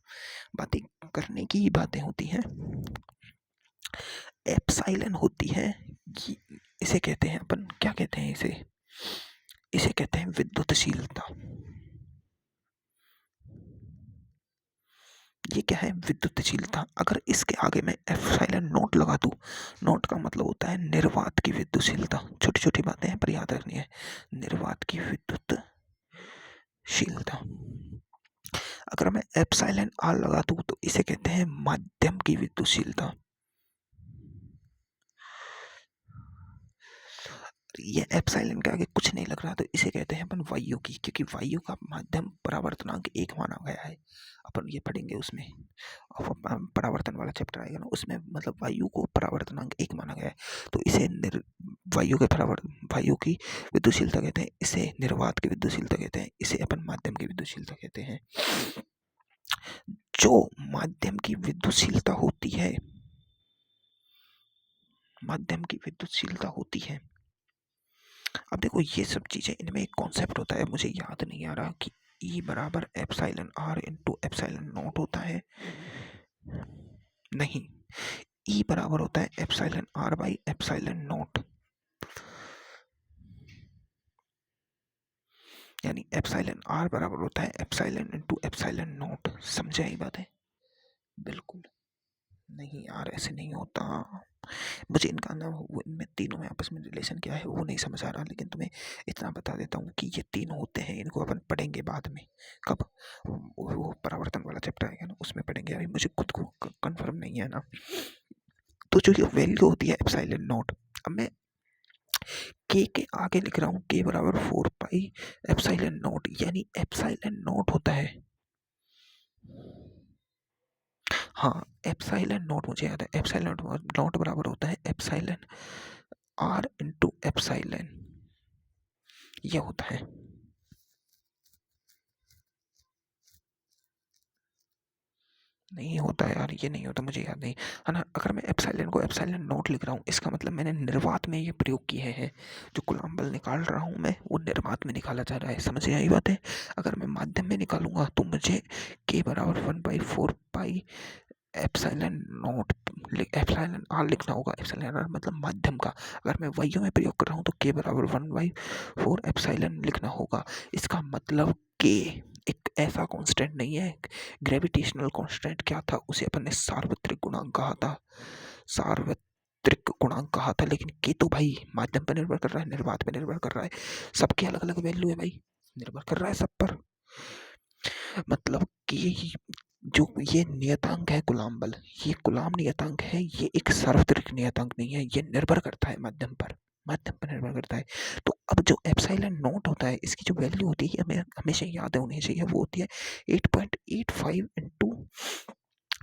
बातें करने की ही बातें होती हैं। एप्सिलॉन होती है, इसे कहते हैं अपन, क्या कहते हैं इसे? इसे कहते हैं विद्युतशीलता। ये क्या है? विद्युतशीलता। अगर इसके आगे मैं एप्सिलॉन नॉट लगा दूं, नॉट का मतलब होता है निर्वात की विद्युतशीलता। छोटी छोटी बातें हैं पर याद रखनी है। निर्वात की विद्युतशीलता। अगर मैं एप्सिलॉन आर लगा दूं तो इसे कहते हैं माध्यम की विद्युतशीलता। ये एप्सिलॉन के आगे कुछ नहीं लग रहा तो इसे कहते हैं अपन वायु की, क्योंकि वायु का माध्यम परावर्तनांक 1 माना गया है। अपन ये पढ़ेंगे उसमें, परावर्तन वाला चैप्टर आएगा ना, उसमें मतलब वायु को परावर्तनांक 1 माना गया है। तो इसे वायु के वायु की विद्युतशीलता कहते हैं, इसे निर्वात की विद्युतशीलता कहते हैं, इसे अपन माध्यम की विद्युतशीलता कहते हैं। जो माध्यम की विद्युतशीलता होती है, माध्यम की विद्युतशीलता होती है, अब देखो ये सब चीजें, इनमें एक कॉन्सेप्ट होता है, मुझे याद नहीं आ रहा कि E बराबर epsilon R into epsilon naught होता है। नहीं, E बराबर होता है epsilon R by epsilon naught, यानी एप्सिलॉन आर बराबर होता है एप्सिलॉन इंटू एप्सिलॉन नॉट। समझे ये बात है? बिल्कुल नहीं यार, ऐसे नहीं होता। मुझे इनका ना, वो इनमें तीनों में आपस में रिलेशन क्या है वो नहीं समझ आ रहा, लेकिन तुम्हें इतना बता देता हूँ कि ये तीन होते हैं, इनको अपन पढ़ेंगे बाद में। कब? वो परावर्तन वाला चैप्टर आएगा ना, उसमें पढ़ेंगे, अभी मुझे खुद को कंफर्म नहीं है ना। तो जो ये वैल्यू होती है एप्सिलॉन नॉट, अब मैं के आगे लिख रहा हूँ के बराबर 4πε0, यानी एप्सिलॉन नॉट होता है, हाँ एप्सिलॉन नॉट मुझे याद है, एप्सिलॉन नॉट बराबर होता है एप्सिलॉन आर इंटू एप्सिलॉन, ये होता है। नहीं होता यार, ये नहीं होता, मुझे याद नहीं है ना। अगर मैं एप्सिलॉन को एप्सिलॉन नॉट लिख रहा हूँ, इसका मतलब मैंने निर्वात में ये प्रयोग किए हैं। जो कूलाम बल निकाल रहा हूँ मैं, वो निर्वात में निकाला जा रहा है। समझ आई बात है? अगर मैं माध्यम में निकालूंगा तो मुझे के बराबर 1/4πε एप्सिलॉन नॉट एप्सिलॉन आर लिखना होगा। एप्सिलॉन आर मतलब माध्यम का। अगर मैं वाइयों में प्रयोग कर रहा हूँ तो के बराबर 1/4 एप्सिलॉन लिखना होगा। इसका मतलब के एक ऐसा कांस्टेंट नहीं है। ग्रेविटेशनल कांस्टेंट क्या था, उसे अपन ने सार्वत्रिक गुणांक कहा था, सार्वत्रिक गुणांक कहा था। लेकिन के तो भाई माध्यम पर निर्भर कर रहा है, निर्वात पर निर्भर कर रहा है, सबके अलग अलग वैल्यू है भाई, निर्भर कर रहा है सब पर। मतलब कि जो ये नियतांक है कूलाम बल, ये कूलाम नियतांक है, ये एक सार्वत्रिक नियतांक नहीं है, ये निर्भर करता है माध्यम पर, माध्यम पर निर्भर करता है। तो अब जो एप्सिलॉन नॉट होता है, इसकी जो वैल्यू होती है, हमें हमेशा याद होनी चाहिए, वो होती है 8.85 into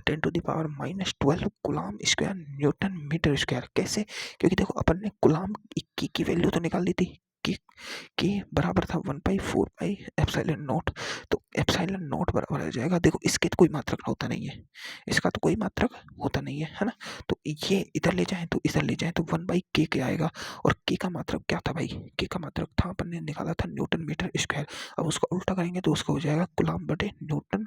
10⁻⁻12 coulomb square newton metre square. कैसे? क्योंकि देखो अपन ने कूलाम की वैल्यू तो निकाल ली थी कि बराबर था 1/4 पाई एप्सिलॉन नॉट। तो एप्सिलॉन नॉट बराबर आ जाएगा, देखो इसके तो कोई मात्रक होता नहीं है, इसका तो कोई मात्रक होता नहीं है ना। तो ये इधर ले जाएं तो इधर ले जाएं तो 1/k के आएगा। और के का मात्रक क्या था भाई? के का मात्रक था, अपन ने निकाला था न्यूटन मीटर स्क्वायर। अब उसका उल्टा करेंगे तो उसका हो जाएगा कूलाम बटे न्यूटन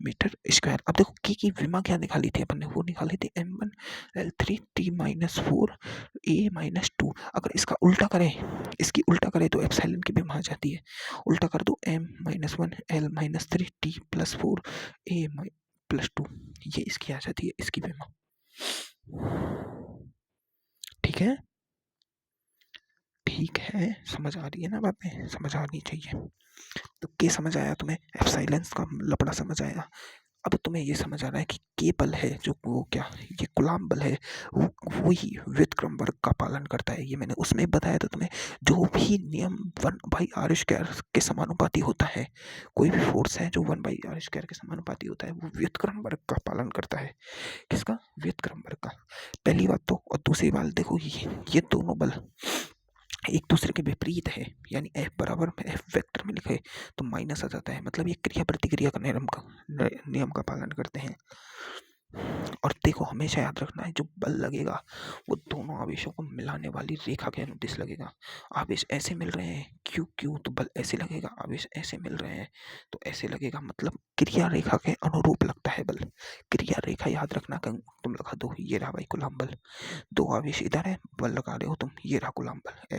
मीटर स्क्वायर। अब देखो के की विमा क्या निकाली थी अपन ने? वो निकाली थी m1l3t-4 a-2। अगर इसका उल्टा करें, इसकी उल्टा करें तो एप्सिलॉन की विमा आ जाती है। उल्टा कर दो m-1l-3t+4 a+2, ये इसकी आ जाती है, इसकी विमा। ठीक है, ठीक है, समझ आ रही है ना बातें? समझ आनी चाहिए। तो के समझ आया तुम्हें? एप्सिलॉन का लपड़ा समझ आया? अब तुम्हें ये समझ आ रहा है कि के बल है जो, वो क्या, ये कूलाम बल है, वो ही व्युत्क्रम वर्ग का पालन करता है। ये मैंने उसमें बताया था तुम्हें। जो भी नियम 1/r² के समानुपाती होता है, कोई भी फोर्स है जो 1/r² के समानुपाती होता है, वो व्युत्क्रम वर्ग का पालन करता है। किसका? व्युत्क्रम वर्ग का। पहली बात तो। और दूसरी बात देखो, ये दोनों बल एक दूसरे के विपरीत है, यानी F बराबर में F वेक्टर में लिखे तो माइनस आ जाता है। मतलब ये क्रिया प्रतिक्रिया का नियम का पालन करते हैं। और देखो हमेशा याद रखना है, जो बल लगेगा वो दोनों आवेशों को मिलाने वाली रेखा के अनुदिश लगेगा। आवेश ऐसे मिल रहे हैं क्यू क्यू, तो बल ऐसे लगेगा। आवेश ऐसे मिल रहे हैं तो ऐसे लगेगा। मतलब क्रिया रेखा के अनुरूप लगता है बल। क्रिया रेखा याद रखना, तुम लगा दो, ये रहा भाई कूलाम बल। दो आवेश इधर है, बल लगा रहे हो तुम, ये रहा कूलाम बल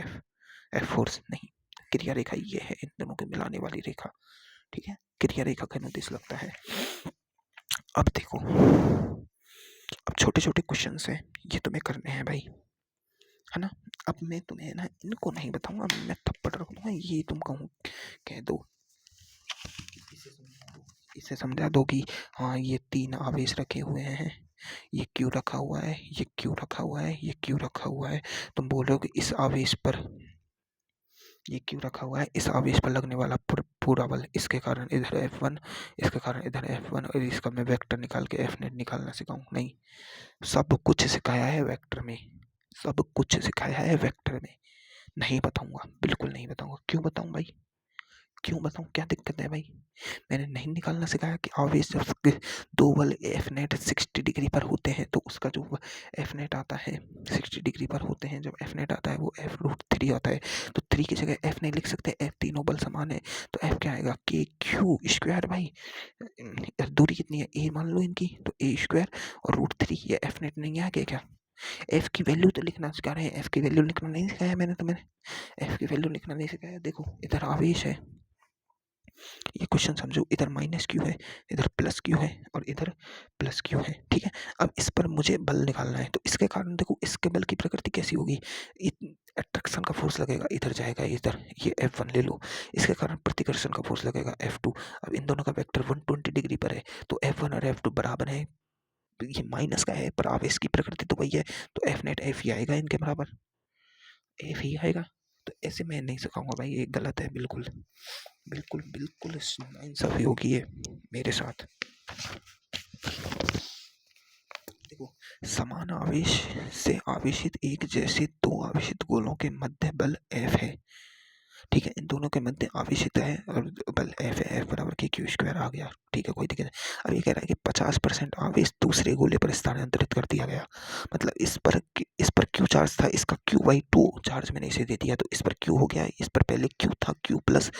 एफ फोर्स नहीं। क्रिया रेखा ये है, इन दोनों को मिलाने वाली रेखा। ठीक है, क्रिया रेखा का अनुदिश लगता है। अब देखो, अब छोटे छोटे क्वेश्चन हैं, ये तुम्हें करने हैं भाई, है ना। अब मैं तुम्हें ना इनको नहीं बताऊंगा, मैं थप्पड़ रख दूंगा, ये तुम कहूँ कह दो, इसे समझा दो कि हाँ ये 3 आवेश रखे हुए हैं, ये क्यों रखा हुआ है, ये क्यों रखा हुआ है, ये क्यों रखा हुआ है। तुम बोल रहे हो कि इस आवेश पर ये क्यों रखा हुआ है, इस आवेश पर लगने वाला पूरा बल, इसके कारण इधर F1, इसके कारण इधर F1, और इसका मैं वेक्टर निकाल के F नेट निकालना सिखाऊं? नहीं, सब कुछ सिखाया है वेक्टर में, सब कुछ सिखाया है वेक्टर में। नहीं बताऊंगा, बिल्कुल नहीं बताऊंगा। क्यों बताऊं भाई? क्यों बताऊं? क्या दिक्कत है भाई? मैंने नहीं निकालना सिखाया कि आवेश जब दो बल एफ नेट 60 डिग्री पर होते हैं तो उसका जो एफ नेट आता है 60 डिग्री पर होते हैं, जब एफ नेट आता है वो F√3 आता है। तो 3 की जगह एफ नहीं लिख सकते, एफ तीनों बल समान है, तो एफ क्या आएगा? के क्यू स्क्वायर भाई। दूरी कितनी है? ए मान लो इनकी, तो ए स्क्वायर और √3। ये एफ नेट नहीं है क्या? एफ की वैल्यू तो लिखना सिखा रहे हैं, एफ की वैल्यू लिखना नहीं सिखाया मैंने तुम्हें, एफ की वैल्यू लिखना नहीं सिखाया। देखो इधर आवेश है, ये क्वेश्चन समझो, इधर माइनस क्यू है, इधर प्लस क्यू है, और इधर प्लस क्यू है। ठीक है, अब इस पर मुझे बल निकालना है, तो इसके कारण देखो इसके बल की प्रकृति कैसी होगी। अट्रैक्शन का फोर्स लगेगा, इधर जाएगा, इधर ये F1 ले लो, इसके कारण प्रतिकर्षण का फोर्स लगेगा F2। अब इन दोनों का वेक्टर 120 डिग्री पर है, तो F1 और F2 बराबर है। ये माइनस का है पर आवेश की प्रकृति तो वही है, तो एफ नेट एफ ही आएगा, इनके बराबर एफ ही आएगा। तो ऐसे मैं नहीं सिखाऊंगा भाई, ये गलत है बिल्कुल, बिल्कुल बिल्कुल नाइंसाफी होगी ये मेरे साथ। देखो, समान आवेश से आवेशित एक जैसे दो आवेशित गोलों के मध्य बल F है। ठीक है, इन दोनों के मध्य आवेशित है और बल एफ है, एफ बराबर के क्यू स्क्वायर आ गया। ठीक है, कोई दिक्कत नहीं। अब ये कह रहा है कि 50% आवेश दूसरे गोले पर स्थानांतरित कर दिया गया। मतलब इस पर क्यू चार्ज था, इसका Q/2 चार्ज मैंने इसे दे दिया, तो इस पर क्यू हो गया। इस पर पहले क्यू था, क्यू प्लस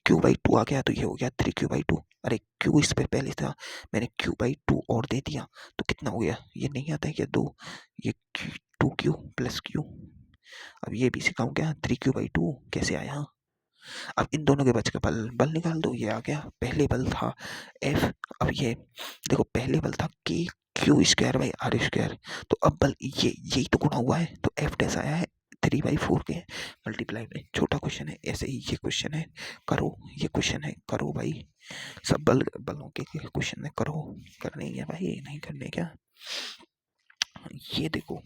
Q/2 आ गया, तो ये हो गया 3Q/2। अरे क्यू इस पर पहले था, मैंने Q/2 और दे दिया, तो कितना हो गया? ये नहीं आता है क्या 2, ये 2Q प्लस क्यू। अब ये भी सिखाऊं क्या? 3Q/2 कैसे आया? अब इन दोनों के बीच का बल बल निकाल दो, ये आ गया। पहले बल था F, अब ये देखो, पहले बल था K Q square by R square, तो अब बल ये यही तो गुणा हुआ है, तो F डैश आया है 3/4 के मल्टीप्लाई में। छोटा क्वेश्चन है, ऐसे ही ये क्वेश्चन है करो, ये क्वेश्चन है करो भाई, सब बलों के क्वेश्चन है करो। करने ही है भाई, नहीं करने क्या? ये देखो,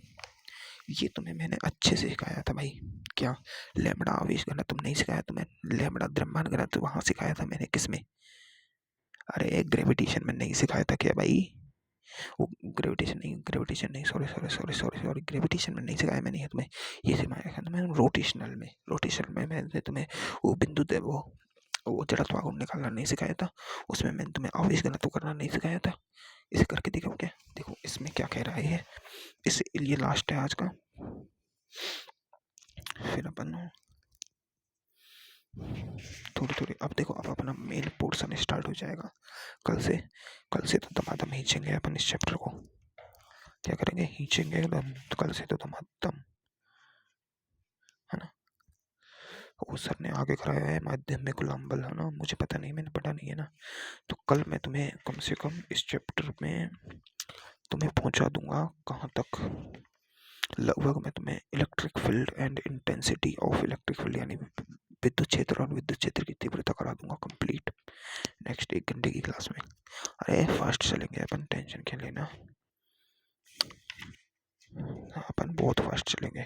ये तुम्हें मैंने अच्छे से सिखाया था भाई। क्या? लैम्बडा आवेश घनत्व तुम नहीं सिखाया तुम्हें, लैम्बडा द्रव्यमान घनत्व वहां सिखाया था मैंने। किसमें? अरे ग्रेविटेशन में नहीं सिखाया था क्या भाई? वो ग्रेविटेशन नहीं, sorry sorry sorry sorry sorry, gravitation में नहीं सिखाया मैंने ये तुम्हें। ये सिखाया था तुम्हें रोटेशनल में मैंने तुम्हें वो बिंदु दे वो जड़त्व आघूर्ण निकालना नहीं सिखाया था। उसमें मैंने तुम्हें आवेश घनत्व करना नहीं सिखाया था। इसे करके देखो क्या, देखो इसमें क्या कह रहा है। इस ये लास्ट है आज का, फिर अपन थोड़ी थोड़ी, अब देखो अब अपना मेन पोर्शन स्टार्ट हो जाएगा कल से तो धमाधम खींचेंगे अपन इस चैप्टर को। क्या करेंगे? खींचेंगे एकदम, तो कल से तो धमाधम, है ना। वो सर ने आगे कराया है माध्यमिक गुलाम बल, है ना, मुझे पता नहीं, मैंने पढ़ा नहीं है ना। तो कल मैं तुम्हें कम से कम इस चैप्टर में तुम्हें पहुंचा दूंगा कहाँ तक, लगभग मैं तुम्हें electric field and intensity of electric field यानी विद्युत क्षेत्र और विद्युत क्षेत्र की तीव्रता करा दूंगा कंप्लीट नेक्स्ट 1 घंटे की क्लास में। अरे फास्ट चलेंगे अपन, टेंशन क्या लेना। हाँ, अपन बहुत फास्ट चलेंगे,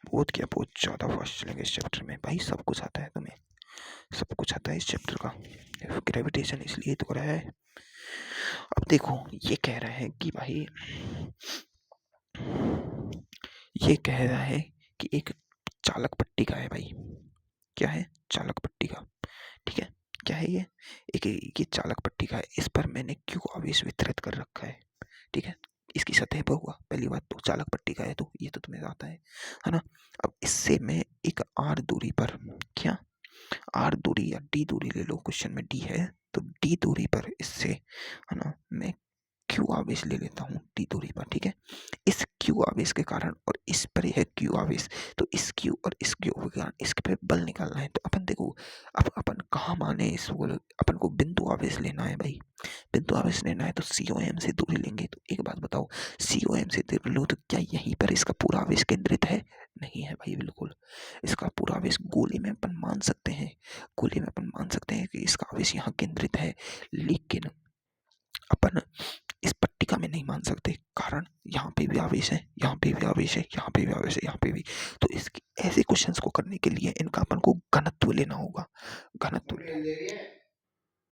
बहुत क्या, बहुत ज़्यादा फास्ट चलेंगे इस चैप्टर में भाई। सब कुछ आता है तुम्हें, सब कुछ आता है इस चैप्टर का। ग्रेविटेशन इसलिए तो रहा है। अब देखो, ये कह रहा है कि भाई, ये कह रहा है कि एक चालक पट्टी का है भाई। क्या है? चालक पट्टी का। ठीक है, क्या है ये? एक ये चालक पट्टी का है, इस पर मैंने क्यू आवेश वितरित कर रखा है। ठीक है, इसकी सतह पर हुआ, पहली बात तो चालक पट्टी का है, तो ये तो तुम्हें आता है ना। अब इससे मैं एक आर दूरी पर, क्या आर दूरी या डी दूरी ले लो, क्वेश्चन में डी है, तो डी दूरी पर इससे, है ना, मैं क्यू आवेश ले लेता हूँ डी दूरी पर। ठीक है, इस क्यू आवेश के कारण, और इस पर है क्यू आवेश, तो इस क्यू और इस क्यू के कारण इसके पे बल निकालना है। तो अपन देखो, अब अपन कहाँ माने इस अपन को बिंदु आवेश लेना है भाई। बिंदु आवेश लेना है तो COM से दूरी लेंगे। तो एक बात बताओ, COM से दूरी लो तो क्या यहीं पर इसका पूरा आवेश केंद्रित है? नहीं है भाई, बिल्कुल। इसका पूरा आवेश गोले में अपन मान सकते हैं, गोले में अपन मान सकते हैं कि इसका आवेश यहाँ केंद्रित है, लेकिन अपन इस पट्टिका में नहीं मान सकते, कारण यहाँ पे भी आवेश है, यहाँ पे भी आवेश है, यहाँ पे भी आवेश है, यहाँ पे भी। तो इसके ऐसे क्वेश्चंस को करने के लिए इनका अपन को घनत्व लेना होगा। घनत्व